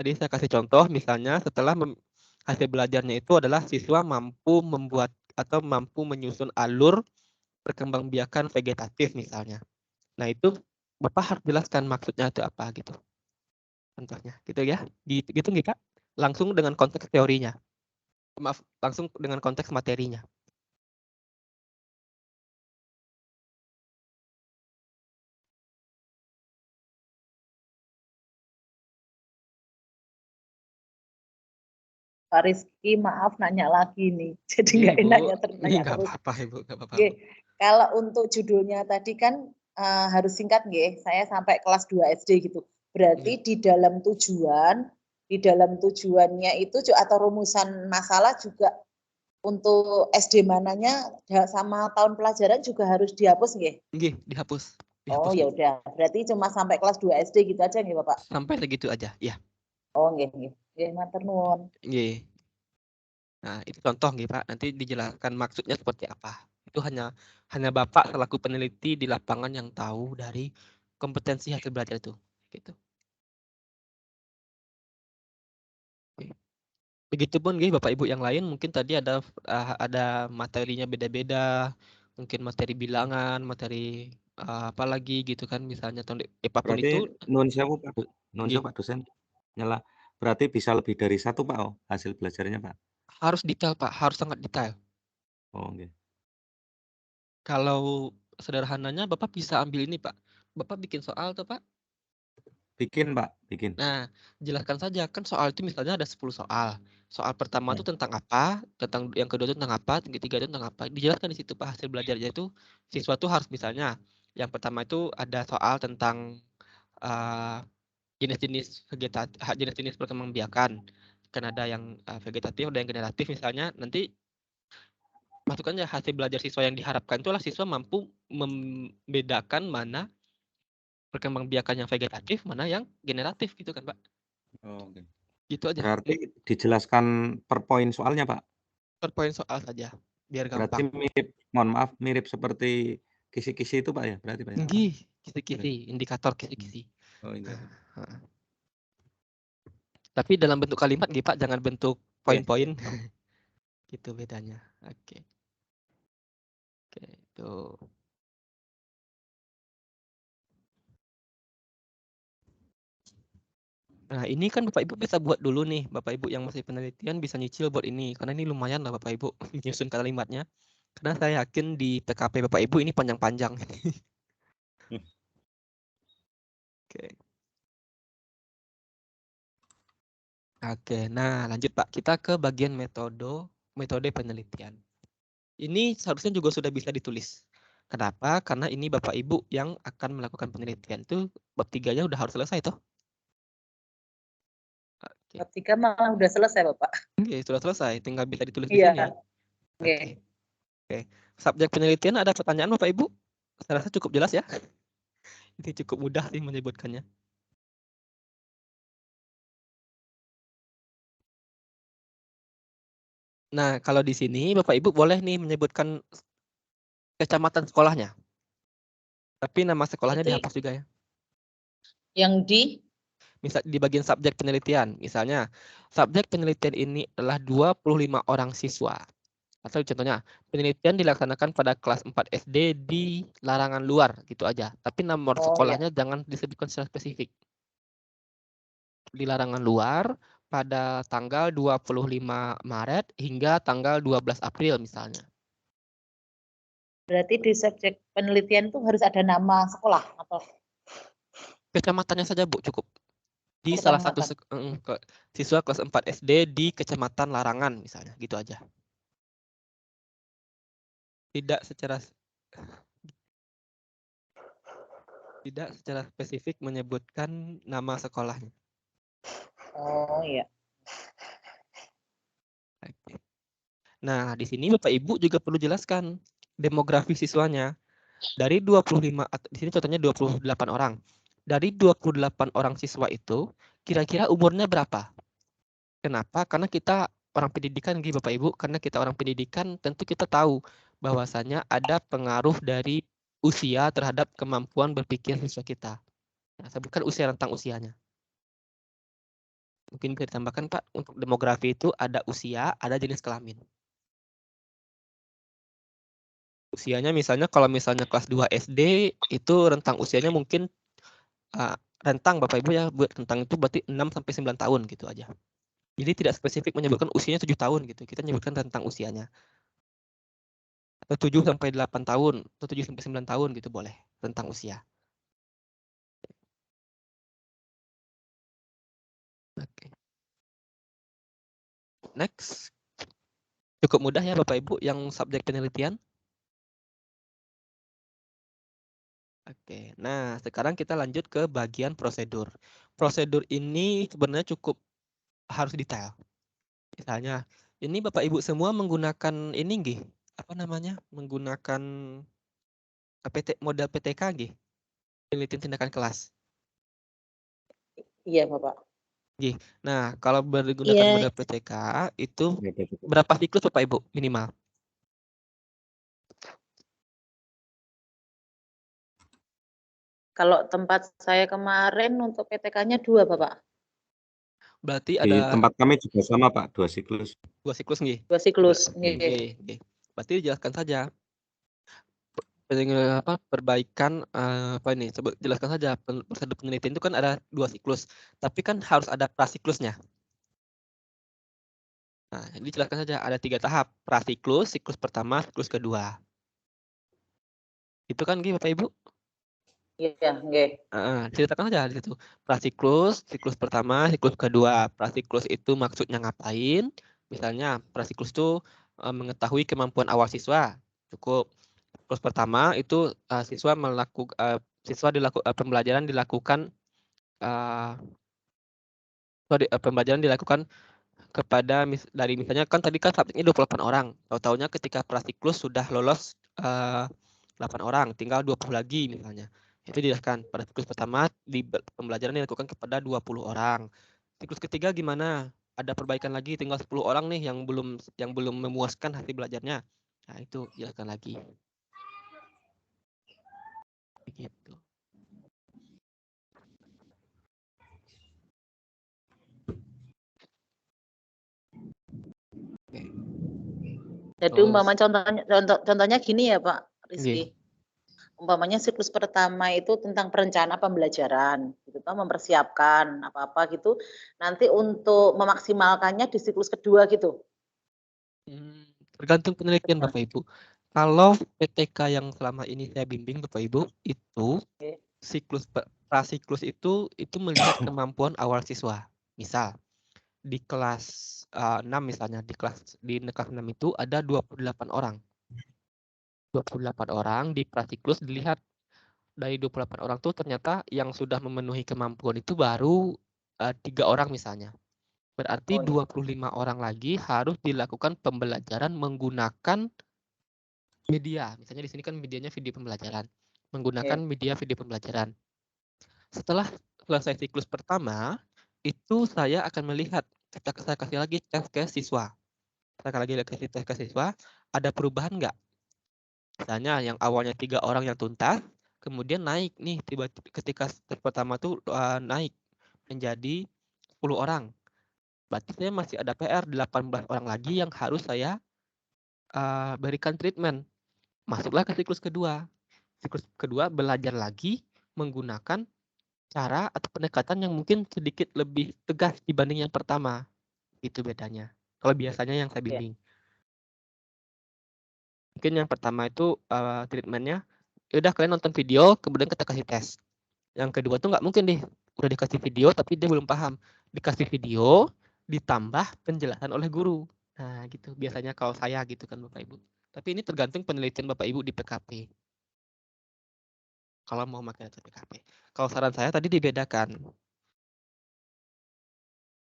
Tadi saya kasih contoh misalnya setelah hasil belajarnya itu adalah siswa mampu membuat atau mampu menyusun alur perkembangbiakan vegetatif misalnya. Nah, itu Bapak harus jelaskan maksudnya itu apa gitu. Contohnya, gitu ya. Gitu nggih, Kak? Langsung dengan konteks teorinya. Maaf, langsung dengan konteks materinya. Pak Rizky, maaf nanya lagi nih. Jadi Iya, nggak Ibu. enaknya Ini tertanya nggak terus. apa-apa, Ibu. Nggak apa-apa. Oke, kalau untuk judulnya tadi kan harus singkat nggih. Saya sampai kelas 2 SD gitu. Berarti di dalam tujuannya itu atau rumusan masalah juga untuk SD mananya sama tahun pelajaran juga harus dihapus nggih? Nggih, dihapus. Oh, ya udah. Berarti cuma sampai kelas 2 SD gitu aja nggih, Bapak? Sampai segitu aja, ya. Oh, nggih. Nggih, matur nuwun. Nggih. Nah, itu contoh nggih, Pak. Nanti dijelaskan maksudnya seperti apa. Itu hanya Bapak selaku peneliti di lapangan yang tahu dari kompetensi hasil belajar itu. Gitu. Begitupun nggih Bapak Ibu yang lain mungkin tadi ada materinya beda-beda, mungkin materi bilangan, materi apa lagi gitu kan misalnya apapun Berarti itu. nuwun sewu Pak dosen. Nyela. Berarti bisa lebih dari 1 Pak hasil belajarnya Pak? Harus detail Pak, harus sangat detail. Oh, nggih. Kalau sederhananya Bapak bisa ambil ini Pak. Bapak bikin soal tuh Pak. Bikin Pak, bikin. Nah, jelaskan saja kan soal itu misalnya ada 10 soal. Soal pertama itu tentang apa, yang kedua itu tentang apa, yang ketiga itu tentang apa. Dijelaskan di situ Pak hasil belajarnya itu siswa tuh harus misalnya yang pertama itu ada soal tentang jenis-jenis jenis-jenis perkembangbiakan. Kan ada yang vegetatif, ada yang generatif misalnya. Nanti masukkannya hasil belajar siswa yang diharapkan itu adalah siswa mampu membedakan mana perkembangbiakan yang vegetatif, mana yang generatif gitu kan, Pak. Oh, oke. Gitu aja. Berarti dijelaskan per poin soalnya, Pak? Per poin soal saja, biar Berarti gampang. mirip seperti kisi-kisi itu Pak ya? Berarti Pak ya? Nggih, kisi-kisi, indikator kisi-kisi. Oh, iya. Tapi dalam bentuk kalimat nggih Pak, jangan bentuk poin-poin. Gitu bedanya. Oke. Oke, itu Gitu. Nah, ini kan Bapak Ibu bisa buat dulu nih. Bapak Ibu yang masih penelitian bisa nyicil buat ini. Karena ini lumayan lah Bapak Ibu menyusun kalimatnya. Karena saya yakin di PKP Bapak Ibu ini panjang-panjang. Oke. Oke, nah lanjut Pak. Kita ke bagian metode penelitian. Ini seharusnya juga sudah bisa ditulis. Kenapa? Karena ini Bapak Ibu yang akan melakukan penelitian itu bab 3-nya udah harus selesai toh. Oke. Bab 3 malah udah selesai, Bapak. Oke, sudah selesai. Tinggal bisa ditulis di Iya. sini. Oke. Oke. Subjek penelitian ada pertanyaan Bapak Ibu? Saya rasa cukup jelas ya. Ini cukup mudah sih menyebutkannya. Nah, kalau di sini Bapak Ibu boleh nih menyebutkan kecamatan sekolahnya. Tapi nama sekolahnya Itu dihapus juga ya. yang Misal di bagian subjek penelitian, misalnya subjek penelitian ini adalah 25 orang siswa. Atau contohnya, penelitian dilaksanakan pada kelas 4 SD di larangan luar, gitu aja. Tapi nomor sekolahnya jangan disebutkan secara spesifik. Di larangan luar pada tanggal 25 Maret hingga tanggal 12 April misalnya. berarti di subjek penelitian itu harus ada nama sekolah atau Kecamatannya saja Bu, cukup. Di salah satu siswa kelas 4 SD di Kecamatan Larangan misalnya, gitu aja. Tidak secara spesifik menyebutkan nama sekolahnya. Oh iya. Oke. Nah, di sini Bapak Ibu juga perlu jelaskan demografi siswanya. Dari 25, di sini contohnya 28 orang. Dari 28 orang siswa itu, kira-kira umurnya berapa? Kenapa? Karena kita orang pendidikan, gitu Bapak Ibu. Karena kita orang pendidikan, tentu kita tahu bahwasanya ada pengaruh dari usia terhadap kemampuan berpikir siswa kita. Nah, sebutkan usia, rentang usianya. Mungkin bisa ditambahkan Pak, untuk demografi itu ada usia, ada jenis kelamin. Usianya misalnya kalau misalnya kelas 2 SD itu rentang usianya mungkin rentang Bapak Ibu ya, buat rentang itu berarti 6 sampai 9 tahun gitu aja. Jadi tidak spesifik menyebutkan usianya 7 tahun gitu. Kita menyebutkan rentang usianya. Atau 7 sampai 8 tahun, atau 7 sampai 9 tahun gitu boleh, rentang usia. Oke. Next. Cukup mudah ya Bapak Ibu yang subjek penelitian. Oke, nah sekarang kita lanjut ke bagian prosedur. Prosedur ini sebenarnya cukup harus detail. Misalnya, ini Bapak Ibu semua menggunakan ini nggih, apa namanya? Menggunakan model PTK nggih? Penelitian tindakan kelas. Iya, Bapak. Nggih. Nah, kalau menggunakan model PTK itu berapa siklus Bapak Ibu minimal? Kalau tempat saya kemarin untuk PTK-nya 2, Bapak. Berarti Di ada tempat kami juga sama Pak, 2 siklus. 2 siklus nggih? 2 siklus. Nggih. Berarti dijelaskan saja. Perbaikan apa ini? Jelaskan saja prosedur penelitian itu kan ada 2 siklus, tapi kan harus ada prasiklusnya. Nah, dijelaskan saja ada 3 tahap, prasiklus, siklus pertama, siklus kedua. Itu kan nggih Bapak Ibu? Iya, nggih. Ceritakan aja di situ. Prasiklus, siklus pertama, siklus kedua. Prasiklus itu maksudnya ngapain? Misalnya prasiklus itu mengetahui kemampuan awal siswa, cukup. Siklus pertama itu pembelajaran dilakukan kepada dari misalnya kan tadi kan subjeknya 28 orang. Tahu-taunya ketika prasiklus sudah lolos 8 orang, tinggal 20 lagi misalnya. Itu dijelaskan pada siklus pertama pembelajaran dilakukan kepada 20 orang. Siklus ketiga gimana? Ada perbaikan lagi, tinggal 10 orang nih yang belum memuaskan hasil belajarnya. Nah, itu jelaskan lagi. Begitu. Jadi umpama contohnya gini ya Pak, Rizky. Umpamanya siklus pertama itu tentang perencanaan pembelajaran, gitu kan, mempersiapkan apa-apa gitu. Nanti untuk memaksimalkannya di siklus kedua gitu. Tergantung penelitian Bapak Ibu. Kalau PTK yang selama ini saya bimbing Bapak Ibu itu siklus prasiklus itu melihat kemampuan awal siswa. Misal di kelas 6 misalnya di kelas 6 itu ada 28 orang. 28 orang di prasiklus dilihat dari 28 orang tuh ternyata yang sudah memenuhi kemampuan itu baru 3 orang misalnya. Berarti 25 orang lagi harus dilakukan pembelajaran menggunakan media. Misalnya di sini kan medianya video pembelajaran. Menggunakan media video pembelajaran. Setelah selesai siklus pertama, itu saya akan melihat, saya kasih lagi tes ke siswa. Saya lagi kasih tes ke siswa, ada perubahan nggak? Misalnya yang awalnya 3 orang yang tuntas, kemudian naik nih tiba-tiba ketika tes pertama tuh naik menjadi 10 orang. Berarti saya masih ada PR 18 orang lagi yang harus saya berikan treatment. Masuklah ke siklus kedua. Siklus kedua belajar lagi menggunakan cara atau pendekatan yang mungkin sedikit lebih tegas dibanding yang pertama. Itu bedanya. Kalau biasanya yang saya bimbing. Mungkin yang pertama itu treatmentnya, udah kalian nonton video, kemudian kita kasih tes. Yang kedua tuh nggak mungkin deh, udah dikasih video tapi dia belum paham. Dikasih video, ditambah penjelasan oleh guru. Nah gitu, biasanya kalau saya gitu kan Bapak Ibu. Tapi ini tergantung penelitian Bapak Ibu di PKP. Kalau mau pakai data PKP. Kalau saran saya tadi dibedakan.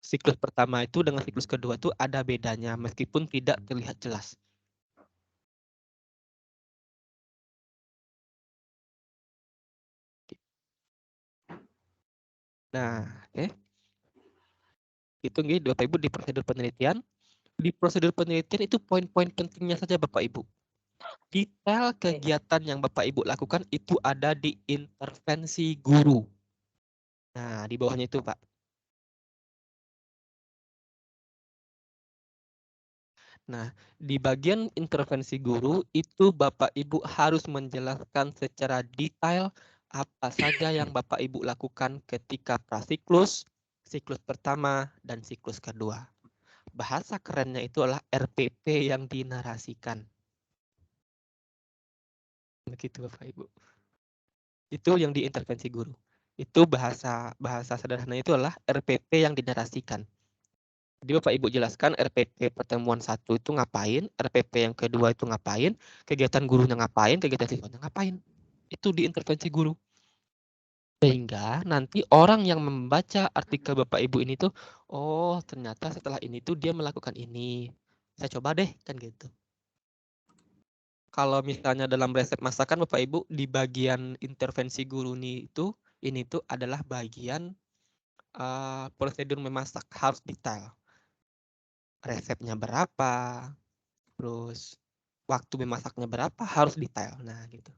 Siklus pertama itu dengan siklus kedua itu ada bedanya meskipun tidak terlihat jelas. Nah, oke. Itu nih Bapak Ibu di prosedur penelitian. Di prosedur penelitian itu poin-poin pentingnya saja Bapak Ibu. Detail kegiatan yang Bapak Ibu lakukan itu ada di intervensi guru. Nah, di bawahnya itu, Pak. Nah, di bagian intervensi guru itu Bapak Ibu harus menjelaskan secara detail apa saja yang Bapak Ibu lakukan ketika prasiklus, siklus pertama, dan siklus kedua. Bahasa kerennya itu adalah RPP yang dinarasikan. Begitu Bapak Ibu. Itu yang diintervensi guru. Itu bahasa sederhananya itu adalah RPP yang dinarasikan. Jadi Bapak Ibu jelaskan RPP pertemuan 1 itu ngapain, RPP yang kedua itu ngapain, kegiatan gurunya ngapain, kegiatan siswanya ngapain. Itu diintervensi guru. Sehingga nanti orang yang membaca artikel Bapak Ibu ini tuh, oh ternyata setelah ini tuh dia melakukan ini. Saya coba deh, kan gitu. Kalau misalnya dalam resep masakan Bapak Ibu di bagian intervensi guru ini tuh adalah bagian prosedur memasak harus detail. Resepnya berapa, terus waktu memasaknya berapa harus detail. Nah, gitu.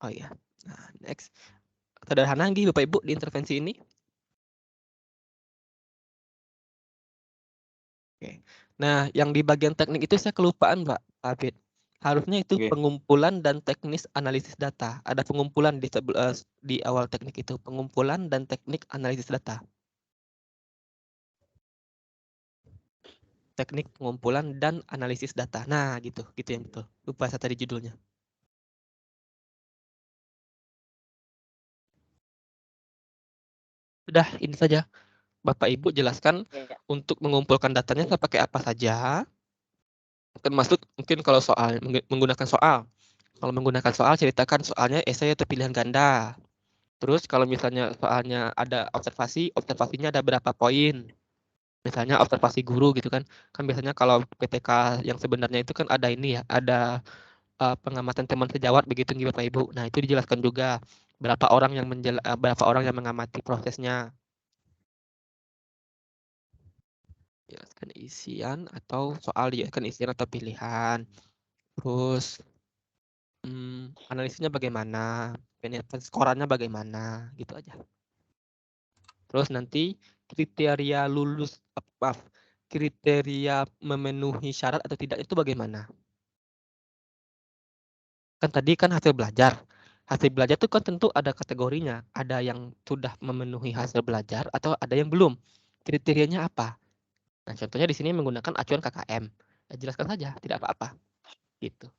Oh iya. Nah, next. Sederhana nggih Bapak Ibu di intervensi ini? Oke. Nah, yang di bagian teknik itu saya kelupaan, Pak Abid. Harusnya itu pengumpulan dan teknis analisis data. Ada pengumpulan di awal teknik itu, pengumpulan dan teknik analisis data. Teknik pengumpulan dan analisis data. Nah, gitu yang betul. Lupa saya tadi judulnya. Udah, ini saja. Bapak Ibu jelaskan untuk mengumpulkan datanya saya pakai apa saja. Termasuk mungkin kalau soal menggunakan soal. Kalau menggunakan soal ceritakan soalnya esai atau pilihan ganda. Terus kalau misalnya soalnya ada observasi, observasinya ada berapa poin. Misalnya observasi guru gitu kan. Kan biasanya kalau PTK yang sebenarnya itu kan ada ini ya, ada pengamatan teman sejawat begitu nih Bapak Ibu. Nah, itu dijelaskan juga berapa orang yang mengamati prosesnya. Jelaskan isian atau soal dijelaskan isian atau pilihan. Terus analisisnya bagaimana, skorannya bagaimana, gitu aja. Terus nanti kriteria lulus, kriteria memenuhi syarat atau tidak itu bagaimana? Kan tadi kan hasil belajar. Hasil belajar itu kan tentu ada kategorinya. Ada yang sudah memenuhi hasil belajar atau ada yang belum. Kriterianya apa? Nah, contohnya di sini menggunakan acuan KKM. Ya, jelaskan saja, tidak apa-apa. Gitu.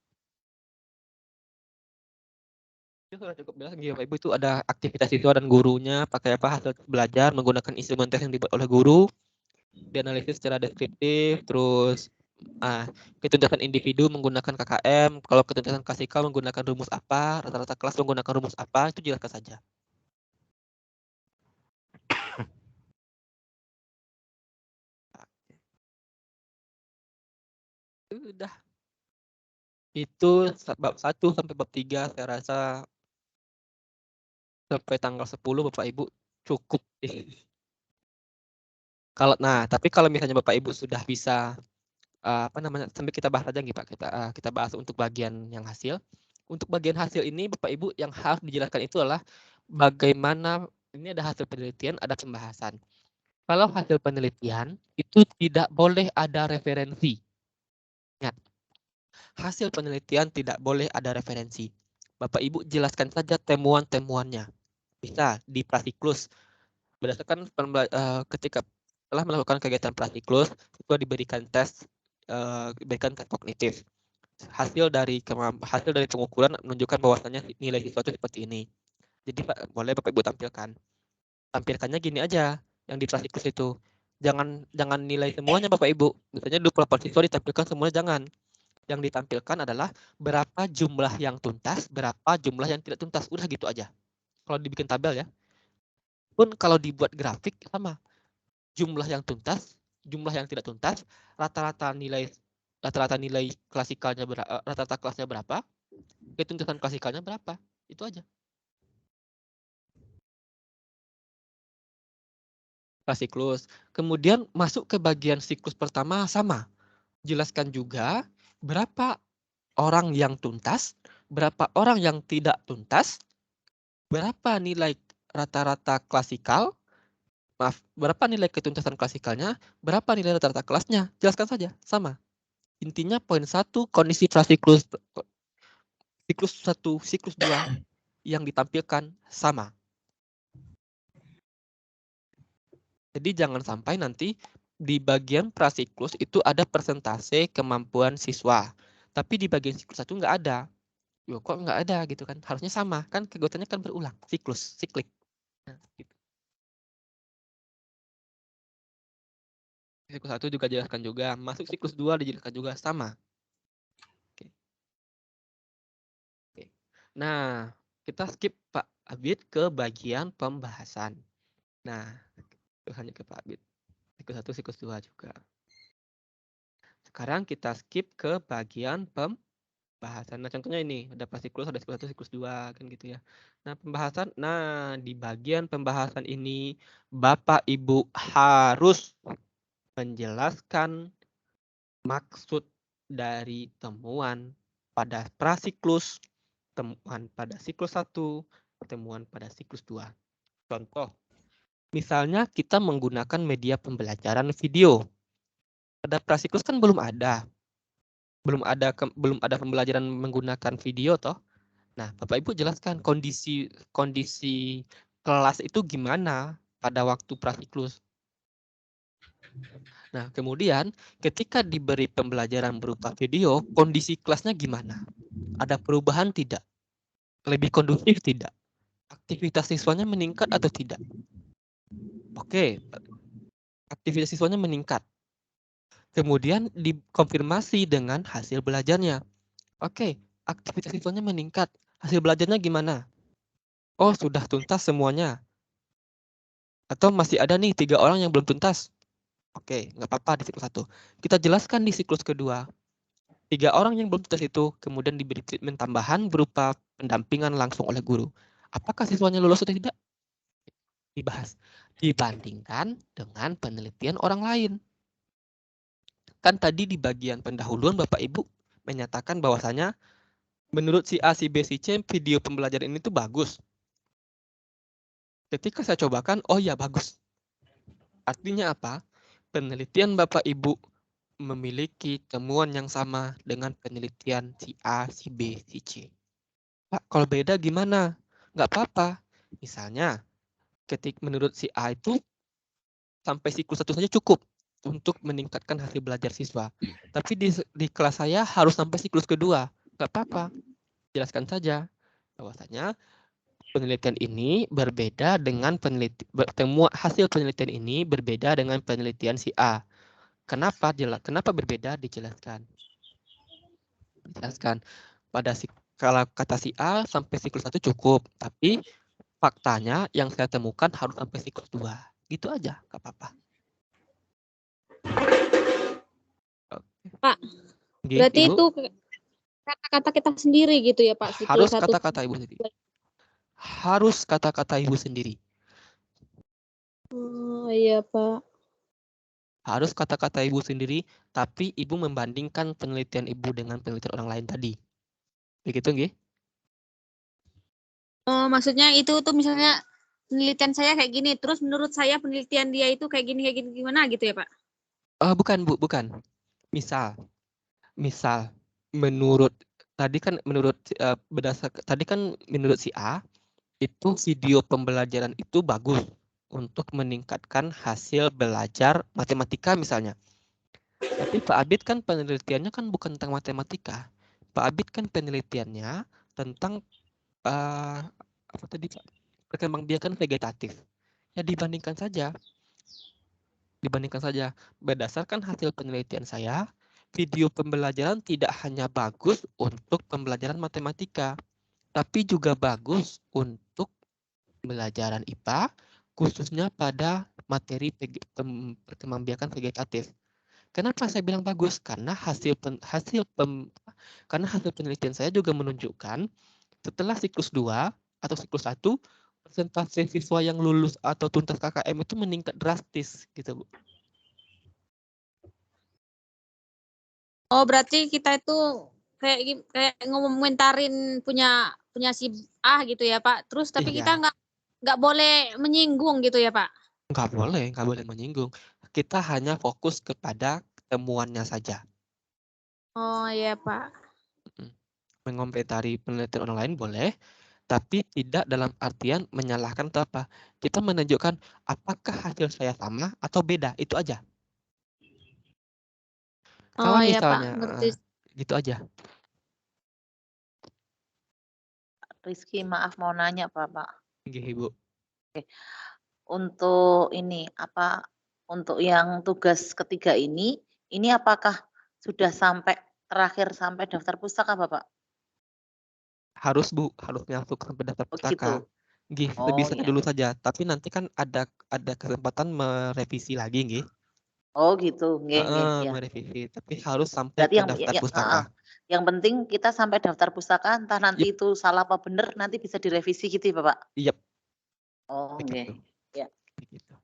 Itu sudah cukup jelas, Bapak Ibu, itu ada aktivitas siswa dan gurunya, pakai apa hasil belajar, menggunakan instrumen tes yang dibuat oleh guru, dianalisis secara deskriptif, terus ketuntasan individu menggunakan KKM, kalau ketuntasan klasikal menggunakan rumus apa, rata-rata kelas menggunakan rumus apa, itu jelaskan saja. Udah. Itu bab 1 sampai bab 3 saya rasa sampai tanggal 10 Bapak Ibu cukup. Tapi kalau misalnya Bapak Ibu sudah bisa sambil kita bahas aja nih Pak, kita bahas untuk bagian yang hasil. Untuk bagian hasil ini Bapak Ibu yang harus dijelaskan itu adalah bagaimana ini ada hasil penelitian, ada pembahasan. Kalau hasil penelitian itu tidak boleh ada referensi. Ingat, hasil penelitian tidak boleh ada referensi. Bapak Ibu jelaskan saja temuan-temuannya. Bisa di prasiklus. Berdasarkan ketika telah melakukan kegiatan prasiklus, itu diberikan tes kognitif. Hasil dari pengukuran menunjukkan bahwasannya nilai siswa itu seperti ini. Jadi boleh Bapak Ibu tampilkan. Tampilkannya gini aja yang di prasiklus itu. Jangan nilai semuanya Bapak Ibu. Misalnya 28 siswa ditampilkan semuanya, jangan. Yang ditampilkan adalah berapa jumlah yang tuntas, berapa jumlah yang tidak tuntas. Udah gitu aja. Kalau dibikin tabel ya. Pun kalau dibuat grafik sama. Jumlah yang tuntas, jumlah yang tidak tuntas, rata-rata nilai klasikalnya rata-rata kelasnya berapa, ketuntasan klasikalnya berapa. Itu aja. Siklus. Kemudian masuk ke bagian siklus pertama sama. Jelaskan juga berapa orang yang tuntas, berapa orang yang tidak tuntas, berapa nilai rata-rata klasikal, berapa nilai ketuntasan klasikalnya, berapa nilai rata-rata kelasnya. Jelaskan saja, sama. Intinya poin 1, kondisi prasiklus siklus 1, siklus 2 yang ditampilkan sama. Jadi jangan sampai nanti di bagian prasiklus itu ada persentase kemampuan siswa. Tapi di bagian siklus 1 nggak ada. Loh, kok nggak ada gitu kan? Harusnya sama. Kan kegiatannya kan berulang. Siklik. Nah, gitu. Siklus 1 juga jelaskan juga. Masuk siklus 2 dijelaskan juga sama. Oke. Nah, kita skip Pak Abid ke bagian pembahasan. Nah, hanya ke Pak Abid. Siklus 1, siklus 2 juga. Sekarang kita skip ke bagian pembahasan. Nah, contohnya ini, ada prasiklus, ada siklus 1, siklus 2, kan gitu ya. Nah, pembahasan, di bagian pembahasan ini, Bapak Ibu harus menjelaskan maksud dari temuan pada prasiklus, temuan pada siklus 1, temuan pada siklus 2. Contoh, misalnya kita menggunakan media pembelajaran video. Pada prasiklus kan belum ada pembelajaran menggunakan video toh. Nah, Bapak Ibu jelaskan kondisi kelas itu gimana pada waktu prasiklus. Nah, kemudian ketika diberi pembelajaran berupa video, kondisi kelasnya gimana? Ada perubahan tidak? Lebih kondusif tidak? Aktivitas siswanya meningkat atau tidak? Oke, aktivitas siswanya meningkat. Kemudian dikonfirmasi dengan hasil belajarnya. Oke, aktivitas siswanya meningkat. Hasil belajarnya gimana? Oh, sudah tuntas semuanya. Atau masih ada nih 3 orang yang belum tuntas. Oke, nggak apa-apa di siklus 1. Kita jelaskan di siklus kedua. 3 orang yang belum tuntas itu kemudian diberi treatment tambahan berupa pendampingan langsung oleh guru. Apakah siswanya lulus atau tidak? Dibahas. Dibandingkan dengan penelitian orang lain. Kan tadi di bagian pendahuluan Bapak Ibu menyatakan bahwasanya menurut si A, si B, si C, video pembelajaran ini tuh bagus. Ketika saya cobakan, oh ya bagus. Artinya apa? Penelitian Bapak Ibu memiliki temuan yang sama dengan penelitian si A, si B, si C. Pak, kalau beda gimana? Nggak apa-apa. Misalnya, menurut si A itu sampai siklus 1 saja cukup untuk meningkatkan hasil belajar siswa. Tapi di kelas saya harus sampai siklus kedua. Nggak apa-apa. Jelaskan saja bahwasanya penelitian ini berbeda dengan hasil penelitian ini berbeda dengan penelitian si A. Kenapa berbeda? Dijelaskan. Pada kalau kata si A sampai siklus 1 cukup, tapi faktanya yang saya temukan harus sampai siklus 2. Gitu aja, nggak apa-apa. Pak, berarti Ibu, itu kata-kata kita sendiri gitu ya Pak? Harus kata-kata Ibu sendiri. Harus kata-kata Ibu sendiri. Oh iya Pak. Harus kata-kata Ibu sendiri, tapi Ibu membandingkan penelitian Ibu dengan penelitian orang lain tadi. Begitu nggih? Oh, maksudnya itu tuh misalnya penelitian saya kayak gini, terus menurut saya penelitian dia itu kayak gini gimana gitu ya Pak? Bukan Bu, bukan. Misal menurut tadi kan menurut si A itu video pembelajaran itu bagus untuk meningkatkan hasil belajar matematika misalnya. Tapi Pak Abid kan penelitiannya kan bukan tentang matematika. Pak Abid kan penelitiannya tentang apa tadi Pak? Perkembangbiakan vegetatif. Ya dibandingkan saja. Berdasarkan hasil penelitian saya, video pembelajaran tidak hanya bagus untuk pembelajaran matematika, tapi juga bagus untuk pembelajaran IPA, khususnya pada materi perkembangbiakan vegetatif. Kenapa saya bilang bagus? Karena hasil penelitian saya juga menunjukkan setelah siklus 2 atau siklus 1, persentase siswa yang lulus atau tuntas KKM itu meningkat drastis gitu, Bu. Oh, berarti kita itu kayak ngomentarin punya si A gitu ya, Pak. Terus tapi kita nggak boleh menyinggung gitu ya, Pak. Nggak boleh menyinggung. Kita hanya fokus kepada temuannya saja. Oh iya, Pak. Mengomentari penelitian orang lain boleh, tapi tidak dalam artian menyalahkan atau apa. Kita menunjukkan apakah hasil saya sama atau beda, itu aja. Kalau iya, misalnya, Pak. Ngerti. Gitu aja. Rizky, maaf mau nanya Bapak. Ibu. Oke. Untuk ini untuk yang tugas ketiga ini apakah sudah terakhir sampai daftar pustaka Bapak? Harus Bu, harus masuk sampai daftar pustaka. Nggih, lebih saya dulu saja. Tapi nanti kan ada kesempatan merevisi lagi, nggih. Oh gitu, nggih. Merevisi, tapi harus sampai ke daftar pustaka. Yang penting kita sampai daftar pustaka, entah nanti itu salah apa benar, nanti bisa direvisi gitu ya Bapak? Yep. Oh nggih. Ya. Begitu.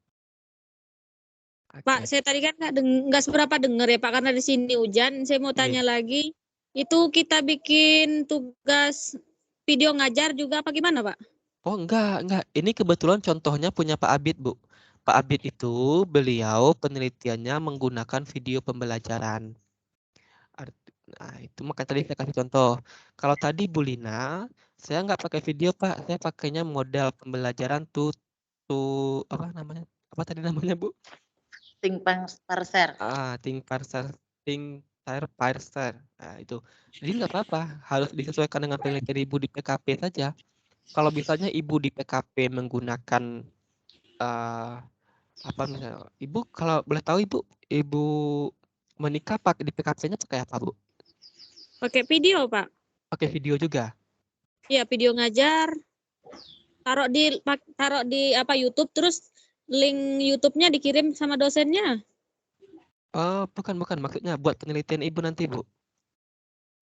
Pak, saya tadi kan nggak seberapa dengar ya Pak, karena di sini hujan. Saya mau tanya lagi, itu kita bikin tugas video ngajar juga apa gimana Pak? Oh enggak. Ini kebetulan contohnya punya Pak Abid, Bu. Pak Abid itu beliau penelitiannya menggunakan video pembelajaran. Nah, itu makanya tadi saya kasih contoh. Kalau tadi Bu Lina, saya nggak pakai video Pak, saya pakainya model pembelajaran apa namanya? Apa tadi namanya Bu? Think parser. Think parser. Nah, itu. Jadi nggak apa-apa, harus disesuaikan dengan penelitian Ibu di PKP saja. Kalau misalnya Ibu di PKP menggunakan apa misalnya, Ibu kalau boleh tahu Ibu menikah di PKP-nya pakai apa, Bu? Pakai video, Pak. Pakai video juga? Iya, video ngajar. Taruh di YouTube, terus link YouTube-nya dikirim sama dosennya. Oh, bukan. Maksudnya buat penelitian Ibu nanti, Bu.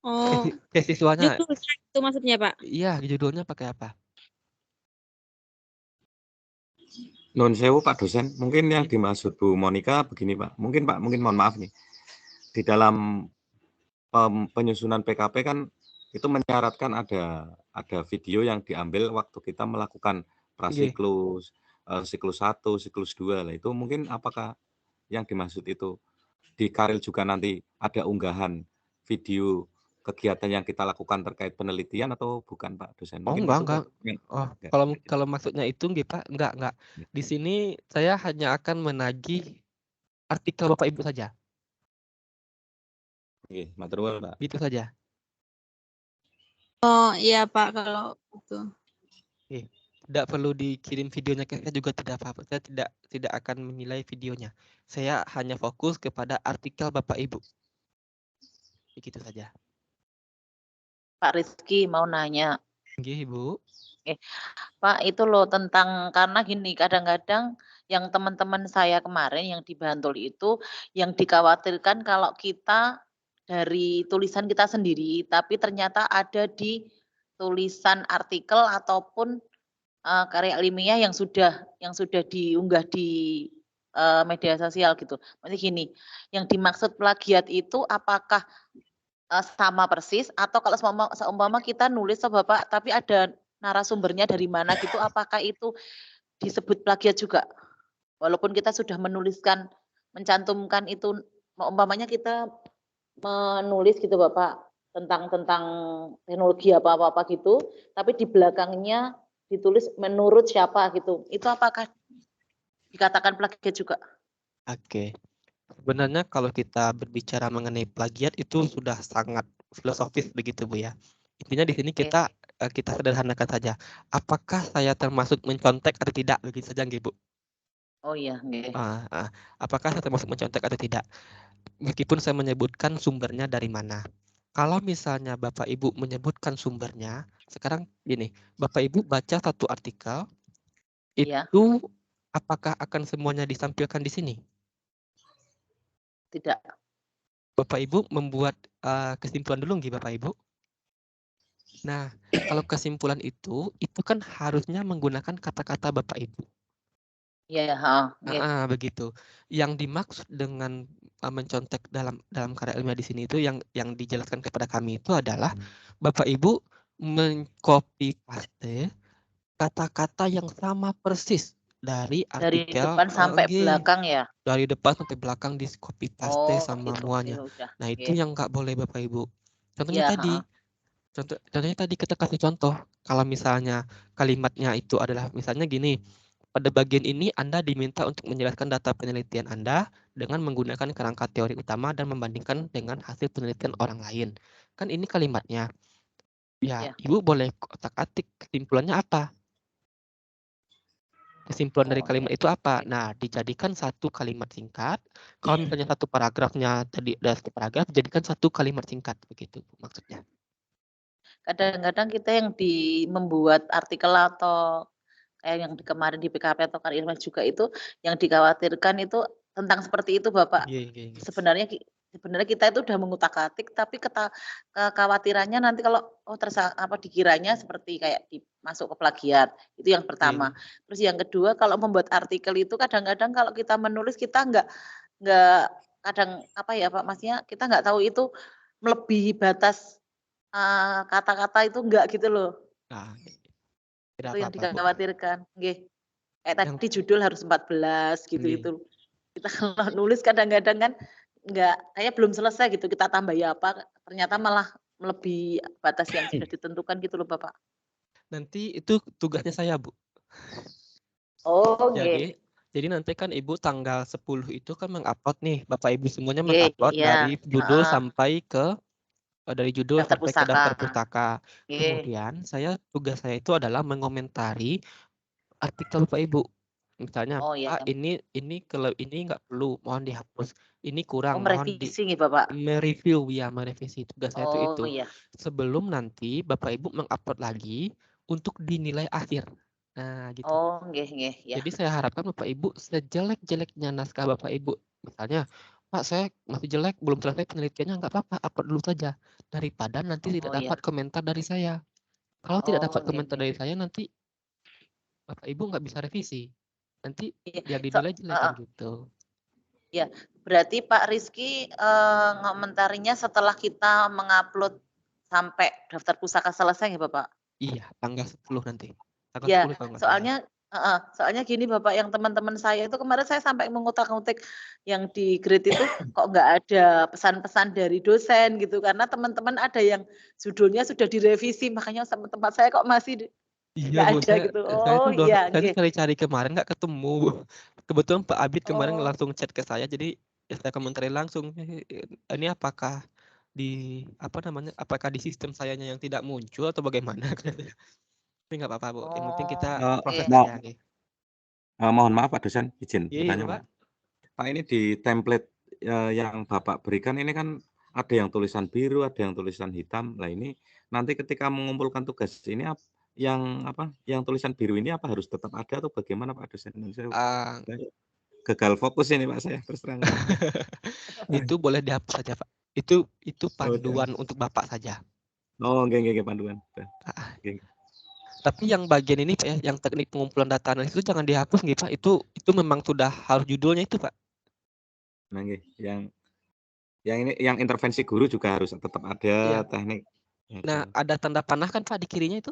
Oh. Siswanya. Judulnya itu maksudnya, Pak? Iya, judulnya pakai apa? Nun sewu Pak dosen, mungkin yang dimaksud Bu Monica begini Pak. Mungkin mohon maaf nih. Di dalam penyusunan PKP kan itu menyaratkan ada video yang diambil waktu kita melakukan prasiklus, siklus 1, siklus 2 lah. Itu mungkin apakah yang dimaksud itu di Karil juga nanti ada unggahan video kegiatan yang kita lakukan terkait penelitian atau bukan Pak dosen? Oh, Mungkin enggak. yang Oh, enggak. kalau maksudnya itu nggih Pak, enggak. Di sini saya hanya akan menagih artikel Bapak Ibu saja. Oke, matur nuwun Pak. Gitu saja. Oh iya Pak kalau itu. Tidak perlu dikirim videonya ke saya juga tidak apa-apa. Saya tidak akan menilai videonya. Saya hanya fokus kepada artikel Bapak Ibu. Begitu saja. Pak Rizky mau nanya. Nggih, Ibu. Pak, itu loh tentang karena gini, kadang-kadang yang teman-teman saya kemarin yang di Bantul itu yang dikhawatirkan kalau kita dari tulisan kita sendiri, tapi ternyata ada di tulisan artikel ataupun karya ilmiah yang sudah diunggah di media sosial gitu. Maksudnya gini, yang dimaksud plagiat itu apakah sama persis atau kalau seumpama kita nulis Bapak tapi ada narasumbernya dari mana gitu, apakah itu disebut plagiat juga? Walaupun kita sudah menuliskan, mencantumkan itu, umpamanya kita menulis gitu Bapak, tentang teknologi apa-apa gitu, tapi di belakangnya ditulis menurut siapa gitu. Itu apakah dikatakan plagiat juga? Oke. Sebenarnya kalau kita berbicara mengenai plagiat itu sudah sangat filosofis begitu Bu ya. Intinya di sini kita sederhanakan saja. Apakah saya termasuk mencontek atau tidak? Begitu saja nggih, Bu. Oh iya, nggih. Apakah saya termasuk mencontek atau tidak? Meskipun saya menyebutkan sumbernya dari mana. Kalau misalnya Bapak Ibu menyebutkan sumbernya, sekarang gini, Bapak Ibu baca satu artikel, Iya. itu apakah akan semuanya ditampilkan di sini? Tidak. Bapak Ibu membuat kesimpulan dulu nggih Bapak Ibu? Nah, kalau kesimpulan itu kan harusnya menggunakan kata-kata Bapak Ibu. Iya, Begitu. Yang dimaksud dengan mencontek dalam karya ilmiah di sini itu yang dijelaskan kepada kami itu adalah Bapak Ibu mengcopy paste kata-kata yang sama persis dari artikel dari depan sampai belakang ya. Dari depan sampai belakang di copy paste sama gitu. muanya. Nah, itu yang nggak boleh Bapak Ibu. Contohnya contohnya tadi kita kasih contoh. Kalau misalnya kalimatnya itu adalah misalnya gini, pada bagian ini Anda diminta untuk menjelaskan data penelitian Anda dengan menggunakan kerangka teori utama dan membandingkan dengan hasil penelitian orang lain. Kan ini kalimatnya. Ya, Ibu boleh otak-atik kesimpulannya apa? Kesimpulan dari kalimat itu apa? Nah, dijadikan satu kalimat singkat. Kalau misalnya satu paragrafnya tadi ada satu paragraf, jadikan satu kalimat singkat begitu maksudnya. Kadang-kadang kita yang membuat artikel atau kayak yang kemarin di PKP atau karya ilmiah juga itu yang dikhawatirkan itu tentang seperti itu Bapak. Sebenarnya kita itu udah mengutak-atik tapi kekhawatirannya nanti kalau dikiranya seperti kayak masuk ke plagiat. Itu yang pertama. Terus yang kedua kalau membuat artikel itu kadang-kadang kalau kita menulis kita nggak kadang Pak Masnya kita nggak tahu itu melebihi batas kata-kata itu enggak gitu loh. Nah, itu yang dikhawatirkan. Nggih. Kayak tadi judul harus 14 gitu itu. Kita kalau nulis kadang-kadang kan enggak, kayak belum selesai gitu, kita tambah ya apa, ternyata malah melebihi batas yang sudah ditentukan gitu loh Bapak. Nanti itu tugasnya saya Bu. Oh, nggih. Jadi nanti kan Ibu tanggal 10 itu kan mengupload nih, Bapak Ibu semuanya mengupload dari judul sampai ke dari judul sampai ke daftar pustaka. Kemudian tugas saya itu adalah mengomentari artikel Bapak Ibu. Misalnya, Pak ini kalau ini nggak perlu, mohon dihapus. Ini kurang, mohon merevisi nih Bapak. Mereview ya, merevisi. Tugas saya itu. Sebelum nanti Bapak Ibu mengupload lagi untuk dinilai akhir. Nah, gitu. Oh, nggih. Jadi saya harapkan Bapak Ibu sejelek-jeleknya naskah Bapak Ibu, misalnya, Pak saya masih jelek, belum selesai penelitiannya, nggak apa-apa, upload dulu saja. Daripada nanti tidak dapat komentar dari saya. Kalau tidak dapat komentar dari saya, nanti Bapak Ibu nggak bisa revisi. Nanti yang dinilai jelek kan gitu. Ya, berarti Pak Rizky ngomentarinya setelah kita mengupload sampai daftar pusaka selesai ya Bapak? Iya, tanggal 10 nanti. Tanggal Ya, 10 kalau nggak salah. soalnya gini Bapak, yang teman-teman saya itu kemarin saya sampai mengutak-ngutik yang di grade itu kok nggak ada pesan-pesan dari dosen gitu, karena teman-teman ada yang judulnya sudah direvisi, makanya sama tempat saya kok masih Iya nggak Bu, ada gitu. saya Oh tuh iya, saya tuh nggih. cari-cari kemarin nggak ketemu Bu. Kebetulan Pak Abid kemarin Oh, langsung chat ke saya, jadi ya saya komentari langsung, ini apakah di apakah di sistem sayanya yang tidak muncul atau bagaimana? Tapi nggak apa-apa Bu, yang penting kita oh, proses oke. aja nggih. Mohon maaf Pak dosen, izin Iya bertanya Pak. Pak. Pak ini di template yang Bapak berikan ini kan ada yang tulisan biru, ada yang tulisan hitam. Lah ini nanti ketika mengumpulkan tugas ini yang tulisan biru ini apa harus tetap ada atau bagaimana Pak dosen? Saya gagal fokus ini Pak saya terus terang. Itu boleh dihapus saja Pak. Itu Oh, panduan untuk Bapak saja. Oh, nggih panduan. Nggih. Tapi yang bagian ini Pak ya, yang teknik pengumpulan data analisis itu jangan dihapus nggih Pak. Itu memang sudah harus judulnya itu Pak. Nah, nggih, yang intervensi guru juga harus tetap ada Iya. teknik. Nah, ada tanda panah kan Pak di kirinya itu?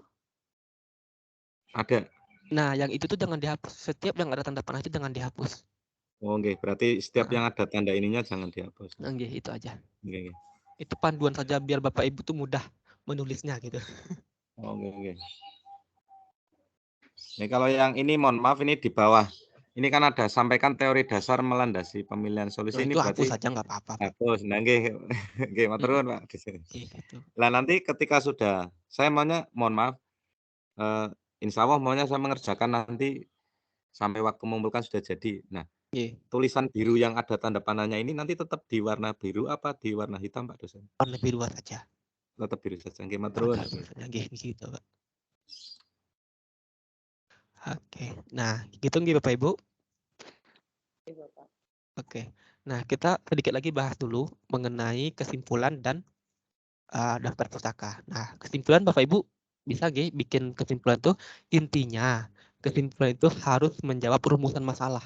Ada. Nah, yang itu tuh jangan dihapus. Setiap yang ada tanda panah itu jangan dihapus. Oh, nggih, berarti setiap yang ada tanda ininya jangan dihapus. Nggih, itu aja. Nggih. Itu panduan saja biar Bapak Ibu tuh mudah menulisnya gitu. Oh, nggih. Nah, kalau yang ini mohon maaf ini di bawah. Ini kan ada sampaikan teori dasar melandasi pemilihan solusi ini Itu berarti hapus saja nggak apa-apa. hapus. Nah, nggih. Nggih, matur nuwun Pak. Gitu. Lah nanti ketika sudah saya maunya mohon maaf insya Allah maunya saya mengerjakan nanti sampai waktu mengumpulkan sudah jadi. Nah, tulisan biru yang ada tanda panahnya ini nanti tetap di warna biru apa di warna hitam Pak dosen? Warna biru saja. Tetap biru saja. Nggih, matur nuwun. Nggih, gitu Pak. Oke. Nah, gitu nggih Bapak Ibu. Oke. Nah, kita sedikit lagi bahas dulu mengenai kesimpulan dan daftar pustaka. Nah, kesimpulan Bapak Ibu bisa nggih bikin kesimpulan tuh intinya kesimpulan itu harus menjawab rumusan masalah.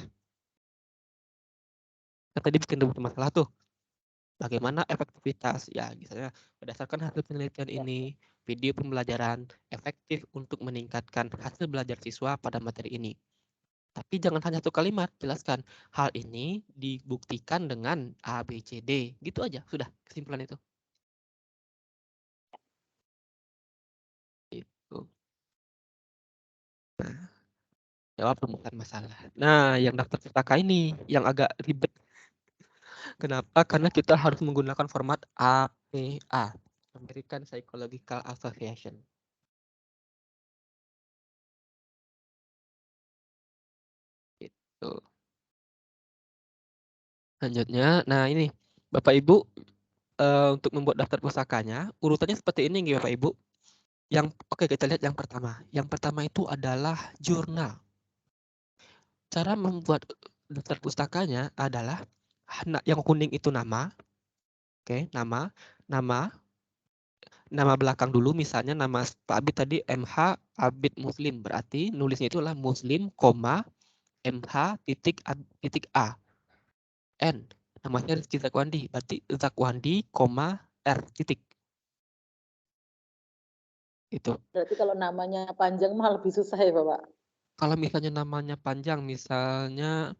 Kan tadi bikin rumusan masalah tuh. Bagaimana efektivitas? Ya, misalnya berdasarkan hasil penelitian ini, video pembelajaran efektif untuk meningkatkan hasil belajar siswa pada materi ini. Tapi jangan hanya satu kalimat, jelaskan. Hal ini dibuktikan dengan A, B, C, D. Gitu aja, sudah kesimpulan itu. Itu. Nah, jawab rumusan masalah. Nah, yang daftar pustaka ini yang agak ribet. Kenapa? Karena kita harus menggunakan format APA, American Psychological Association. Gitu. Selanjutnya, nah ini Bapak Ibu untuk membuat daftar pusakanya urutannya seperti ini nih Bapak Ibu. Oke kita lihat yang pertama. Yang pertama itu adalah jurnal. Cara membuat daftar pustakanya adalah yang kuning itu nama. Oke, nama belakang dulu, misalnya nama Pak Abid tadi MH Abid Muslim, berarti nulisnya itu adalah Muslim, MH titik A. N, namanya Rizky Zakwandi, berarti Zakwandi, R titik. Itu. Berarti kalau namanya panjang mah lebih susah ya Bapak? Kalau misalnya namanya panjang, misalnya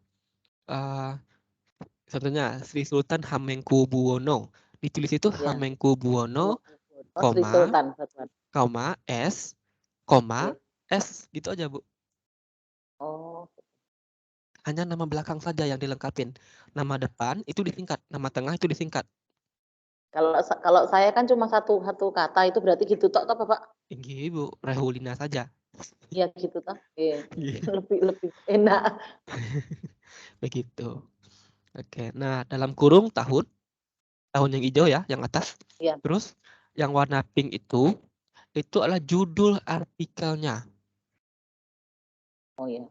contohnya Sri Sultan Hamengkubuwono, ditulis itu Ya. Hamengkubuwono, Sri Sultan, S, S, gitu aja Bu. Oh. Hanya nama belakang saja yang dilengkapin. Nama depan itu disingkat, nama tengah itu disingkat. Kalau saya kan cuma satu kata itu berarti gitu toh Bapak? Iya Bu, Rehulina saja. Iya gitu toh. Iya. Lebih enak. Begitu. Oke, nah dalam kurung tahun yang hijau ya, yang atas. Ya. Terus yang warna pink itu adalah judul artikelnya. Oh ya.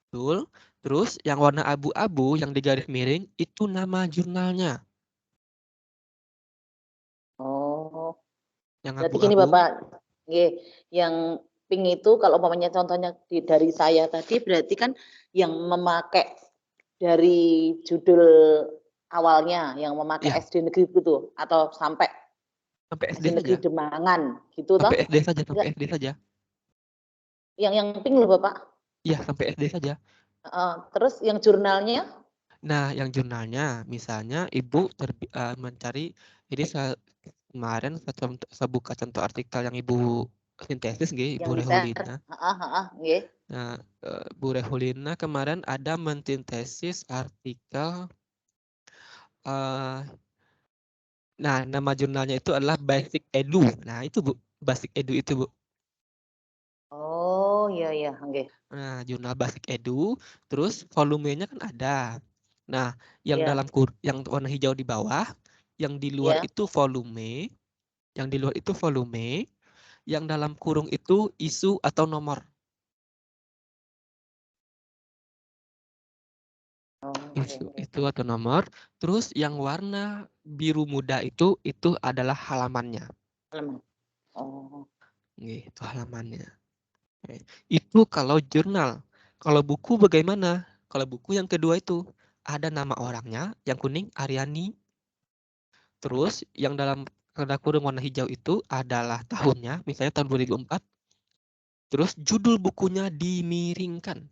Betul. Terus yang warna abu-abu yang digaris miring itu nama jurnalnya. Oh. Yang berarti abu-abu. gini Bapak, yang pink itu kalau umpamanya contohnya dari saya tadi berarti kan yang memakai dari judul awalnya, yang memakai SD negeri itu atau sampai Sampai SD SD Negeri saja. Demangan, gitu toh? Sampai SD saja, sampai Enggak, SD saja. yang pink loh Bapak. Iya, sampai SD saja. Terus yang jurnalnya? Nah, yang jurnalnya, misalnya Ibu mencari, ini kemarin saya buka contoh artikel yang Ibu sintesis, Ibu Yang di share. Rehulina. Nggih. Nah, Bu Rehulina kemarin ada mensintesis artikel, nah nama jurnalnya itu adalah Basic Edu. Nah itu Bu, Basic Edu itu Bu. Oh iya iya, nggih. Nah, jurnal Basic Edu, terus volumenya kan ada. Nah, yang Iya. yang warna hijau di bawah, yang di luar Iya. itu volume, yang di luar itu volume, yang dalam kurung itu isu atau nomor. Isu itu atau nomor. Terus yang warna biru muda itu adalah halamannya. Halaman. Oh. Itu halamannya. Itu kalau jurnal. Kalau buku bagaimana? Kalau buku yang kedua itu ada nama orangnya, yang kuning Aryani. Terus yang dalam tanda kurung warna hijau itu adalah tahunnya, misalnya tahun 2004. Terus judul bukunya dimiringkan.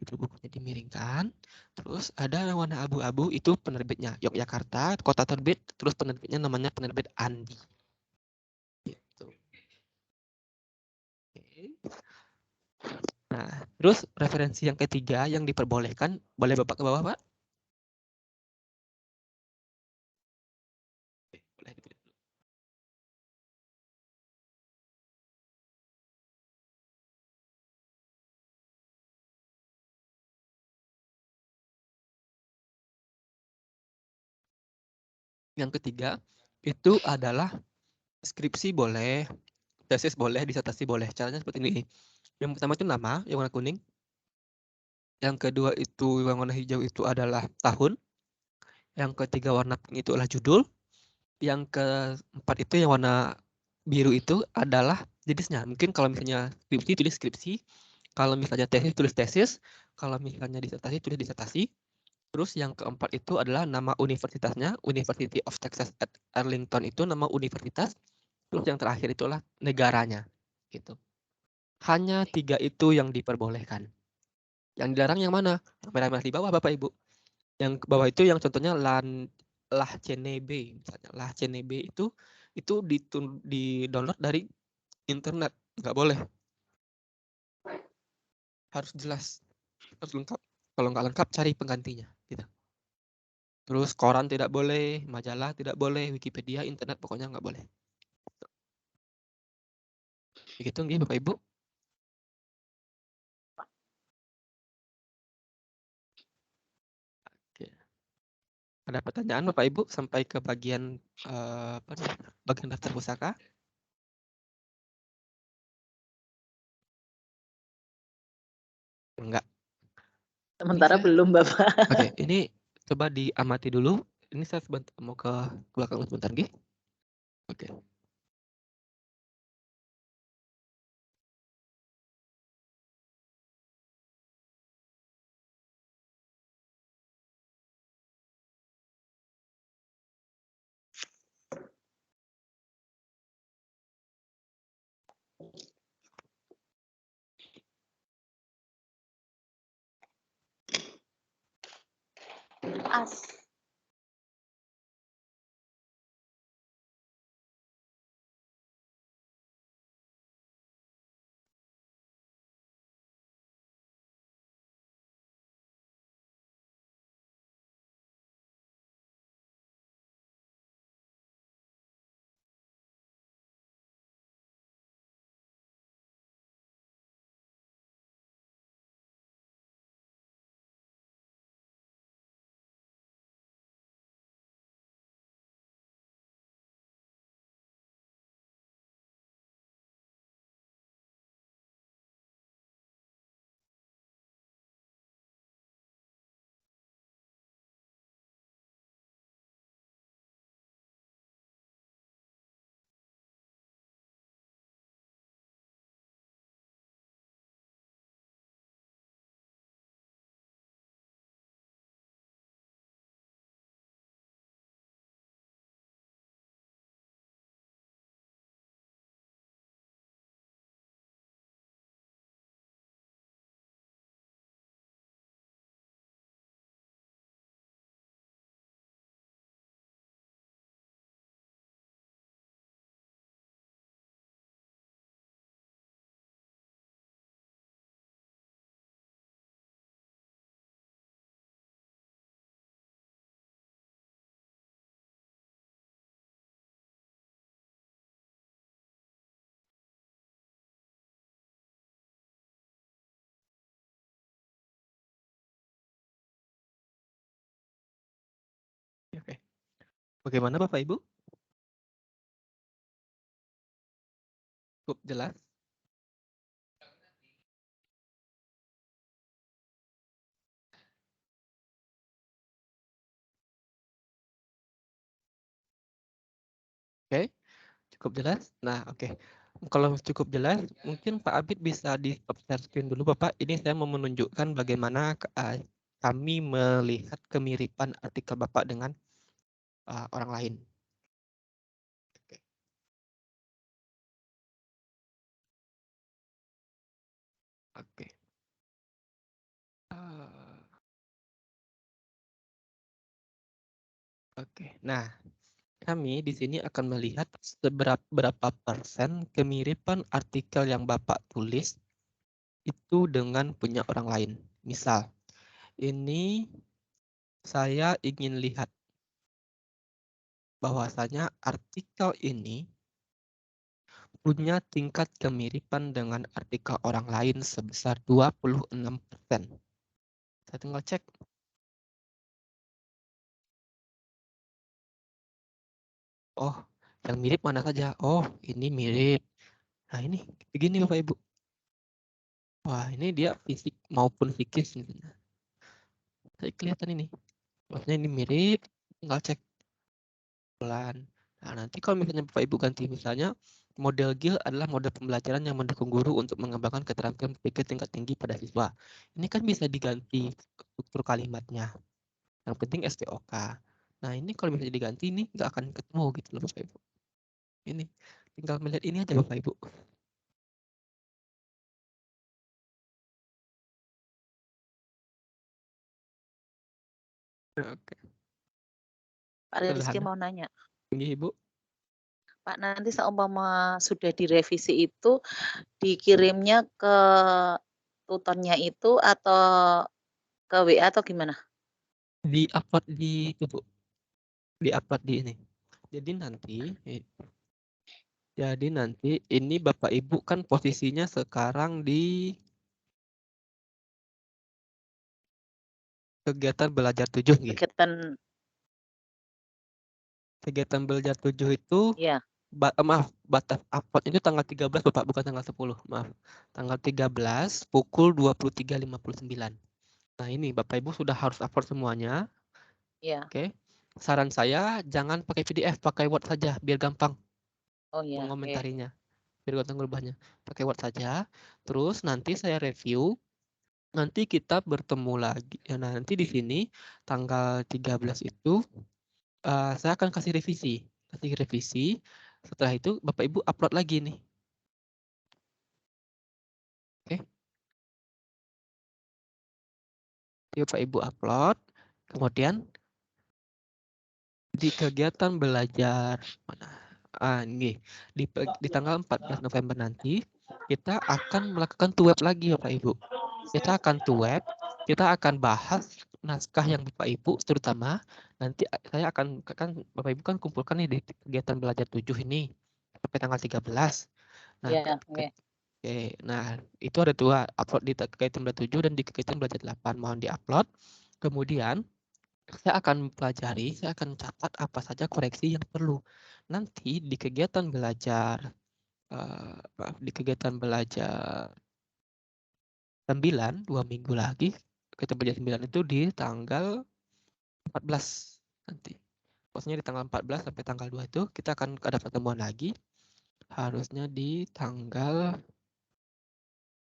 Judul bukunya dimiringkan. Terus ada yang warna abu-abu itu penerbitnya Yogyakarta, kota terbit, terus penerbitnya namanya penerbit Andi. Gitu. Oke. Nah, terus referensi yang ketiga yang diperbolehkan, boleh Bapak ke bawah, Pak? Boleh dipilih. Yang ketiga itu adalah skripsi boleh, tesis boleh, disertasi boleh. Caranya seperti ini. Yang pertama itu nama yang warna kuning. Yang kedua itu yang warna hijau itu adalah tahun. Yang ketiga warna pink itu adalah judul. Yang keempat itu yang warna biru itu adalah jenisnya. Mungkin kalau misalnya skripsi tulis skripsi, kalau misalnya tesis tulis tesis, kalau misalnya disertasi tulis disertasi. Terus yang keempat itu adalah nama universitasnya, University of Texas at Arlington itu nama universitas. Terus yang terakhir itulah negaranya, gitu. Hanya 3 itu yang diperbolehkan. Yang dilarang yang mana? Yang merah-merah di bawah Bapak Ibu. Yang ke bawah itu yang contohnya LahCNB, misalnya LahCNB itu di-download dari internet, nggak boleh. Harus jelas, harus lengkap. Kalau nggak lengkap cari penggantinya, gitu. Terus koran tidak boleh, majalah tidak boleh, Wikipedia, internet pokoknya nggak boleh. Begitu nggih Bapak Ibu. Oke. Ada pertanyaan Bapak Ibu sampai ke bagian bagian daftar pusaka? Enggak. Sementara belum Bapak. Oke, ini coba diamati dulu. Ini saya sebentar mau ke belakang sebentar nggih. Oke. As. Oke. Bagaimana Bapak Ibu? Cukup jelas? Oke, cukup jelas. Nah, oke. Kalau cukup jelas, mungkin Pak Abid bisa di stop share screen dulu Bapak. Ini saya mau menunjukkan bagaimana kami melihat kemiripan artikel Bapak dengan orang lain. Oke. Oke. Oke. Nah, kami di sini akan melihat berapa persen kemiripan artikel yang Bapak tulis itu dengan punya orang lain. Misal, ini saya ingin lihat bahwasanya artikel ini punya tingkat kemiripan dengan artikel orang lain sebesar 26%. Saya tinggal cek. Oh, yang mirip mana saja? Oh, ini mirip. Nah, ini begini Bapak Ibu. Wah, ini dia fisik maupun psikis. Saya kelihatan ini. Maksudnya ini mirip, tinggal cek pelan. Nah, nanti kalau misalnya Bapak Ibu ganti misalnya model GIL adalah model pembelajaran yang mendukung guru untuk mengembangkan keterampilan berpikir tingkat tinggi pada siswa. Ini kan bisa diganti struktur kalimatnya. Yang penting STOK. Nah, ini kalau misalnya diganti ini nggak akan ketemu gitu loh Bapak Ibu. Ini tinggal melihat ini aja Bapak Ibu. Oke. Pak Rizky mau nanya. Ini Ibu. Pak, nanti seumpama sudah direvisi itu dikirimnya ke tutornya itu atau ke WA atau gimana? Di-upload di itu Bu. Di-upload di ini. Jadi nanti ini Bapak Ibu kan posisinya sekarang di kegiatan belajar 7 gitu. Kegiatan belajar 7 itu ya. Maaf, batas upload itu tanggal 13 Bapak, bukan tanggal 10. Maaf. Tanggal 13 pukul 23.59. Nah, ini Bapak Ibu sudah harus upload semuanya. Iya. Oke. Saran saya jangan pakai PDF, pakai Word saja biar gampang. Oh iya, mengomentarinya. Biar gampang merubahnya. Pakai Word saja. Terus nanti saya review. Nanti kita bertemu lagi. Ya, nanti di sini tanggal 13 itu saya akan kasih revisi. Setelah itu Bapak Ibu upload lagi nih. Oke. Bapak Ibu upload. Kemudian di kegiatan belajar ini di tanggal 14 November nanti kita akan melakukan web lagi Bapak Ibu. Kita akan web, kita akan bahas naskah yang Bapak Ibu terutama nanti saya akan Bapak Ibu kan kumpulkan nih di kegiatan belajar 7 ini sampai tanggal 13. Nah, nah itu ada 2, upload di kegiatan belajar 7 dan di kegiatan belajar 8 mohon diupload. Kemudian saya akan pelajari, saya akan catat apa saja koreksi yang perlu. Nanti di kegiatan belajar di kegiatan belajar 9, 2 minggu lagi, kegiatan belajar 9 itu di tanggal 14 nanti. Maksudnya di tanggal 14 sampai tanggal 2 itu kita akan ada pertemuan lagi. Harusnya di tanggal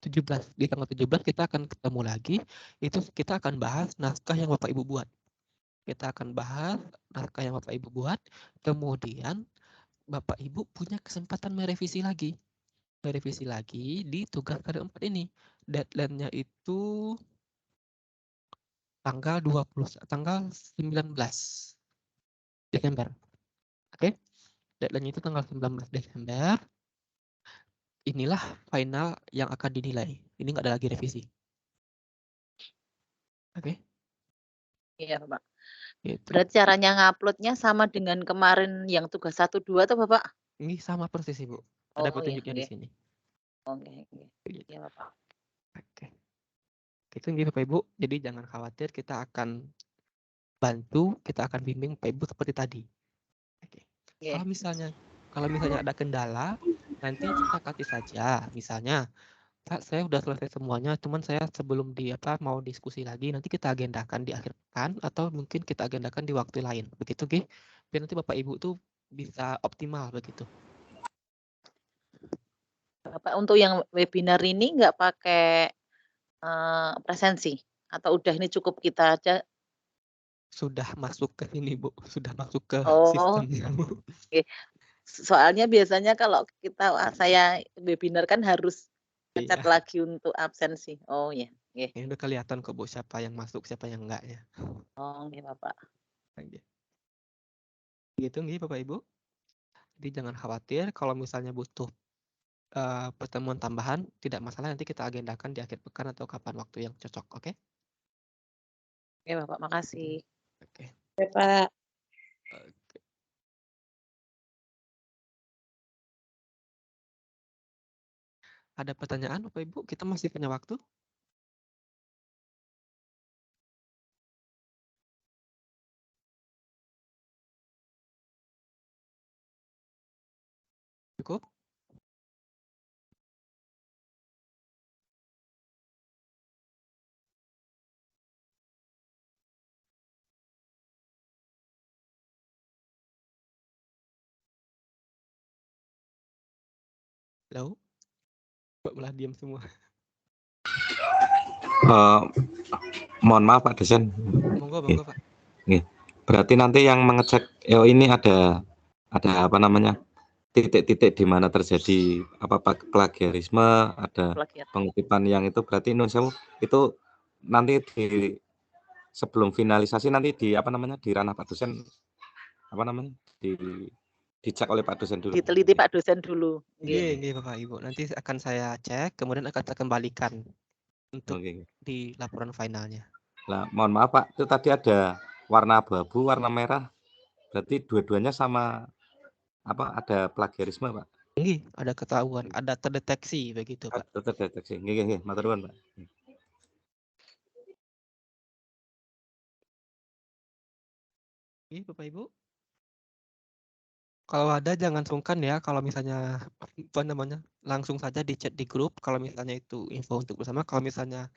17. Di tanggal 17 kita akan ketemu lagi. Itu kita akan bahas naskah yang Bapak Ibu buat. Kita akan bahas naskah yang Bapak Ibu buat. Kemudian Bapak Ibu punya kesempatan merevisi lagi. Merevisi lagi di tugas karya 4 ini. Deadline-nya itu tanggal 19 Desember. Oke. Deadline itu tanggal 19 Desember. Inilah final yang akan dinilai. Ini nggak ada lagi revisi. Oke. Iya, Pak. Gitu. Berarti caranya nguploadnya sama dengan kemarin yang tugas 1, 2 tuh Bapak? Ini sama persis Ibu. Ada petunjuknya di sini. Oke. Iya, Bapak. Oke. Itu nih Bapak Ibu. Jadi jangan khawatir, kita akan bantu, kita akan bimbing Bapak Ibu seperti tadi. Oke. Iya. Kalau misalnya ada kendala, nanti sepakati saja. Misalnya, Pak, saya udah selesai semuanya, cuman saya sebelum mau diskusi lagi, nanti kita agendakan di akhir pekan atau mungkin kita agendakan di waktu lain. Begitu, Ki. Biar nanti Bapak Ibu tuh bisa optimal begitu. Bapak untuk yang webinar ini nggak pakai presensi atau udah ini cukup kita aja? Sudah masuk ke sini, Bu. Sudah masuk ke Oh, sistemnya, Bu. oke. Soalnya biasanya kalau saya webinar kan harus ngecat Iya. lagi untuk absensi. Oh ya, yeah. Ini udah kelihatan kok, Bu, siapa yang masuk, siapa yang enggak ya. Oh, iya Bapak. Gitu nih Bapak Ibu. Jadi jangan khawatir kalau misalnya butuh pertemuan tambahan, tidak masalah, nanti kita agendakan di akhir pekan atau kapan waktu yang cocok, oke? Oke Bapak, makasih. Oke. Ya, Pak. Oke. Ada pertanyaan Bapak Ibu? Kita masih punya waktu? Cukup? Halo? Kok malah diam semua? Mohon maaf Pak dosen. Monggo Pak. Berarti nanti yang mengecek ini ada apa namanya, titik-titik di mana terjadi plagiarisme, ada pengutipan yang itu, berarti itu nanti sebelum finalisasi nanti di ranah Pak dosen dicek oleh Pak dosen dulu. Diteliti Pak dosen dulu. Iya Bapak Ibu. Nanti akan saya cek, kemudian akan saya kembalikan untuk di laporan finalnya. Nah, mohon maaf Pak, itu tadi ada warna abu-abu, warna merah. Berarti dua-duanya sama ada plagiarisme, Pak? Nggih, ada ketahuan, ada terdeteksi begitu, Pak. Terdeteksi. Nggih, matur nuwun, Pak. Bapak Ibu. Kalau ada jangan sungkan ya, kalau misalnya langsung saja di chat di grup kalau misalnya itu info untuk bersama, kalau misalnya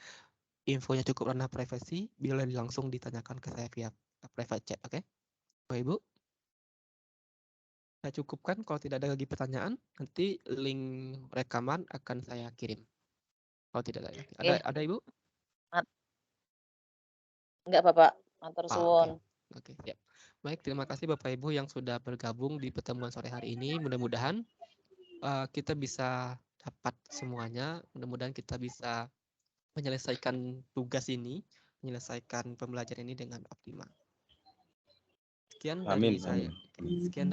infonya cukup ranah privasi, bila langsung ditanyakan ke saya via private chat, oke? Bapak Ibu. Saya cukupkan, kalau tidak ada lagi pertanyaan, nanti link rekaman akan saya kirim. Kalau tidak ada lagi. Ada Ibu? Enggak Bapak, matur suwun. Oke, siap. Baik, terima kasih Bapak Ibu yang sudah bergabung di pertemuan sore hari ini. Mudah-mudahan kita bisa dapat semuanya. Mudah-mudahan kita bisa menyelesaikan tugas ini, menyelesaikan pembelajaran ini dengan optimal. Sekian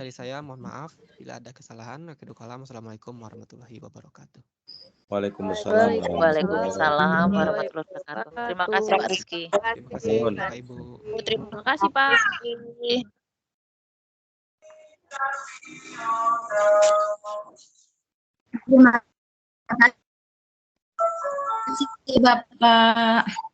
dari saya. Mohon maaf bila ada kesalahan. Assalamualaikum warahmatullahi wabarakatuh. Waalaikumsalam warahmatullahi wabarakatuh. Terima kasih Pak Rizky. Terima kasih Bapak Ibu. Terima kasih Pak. Terima kasih Bapak.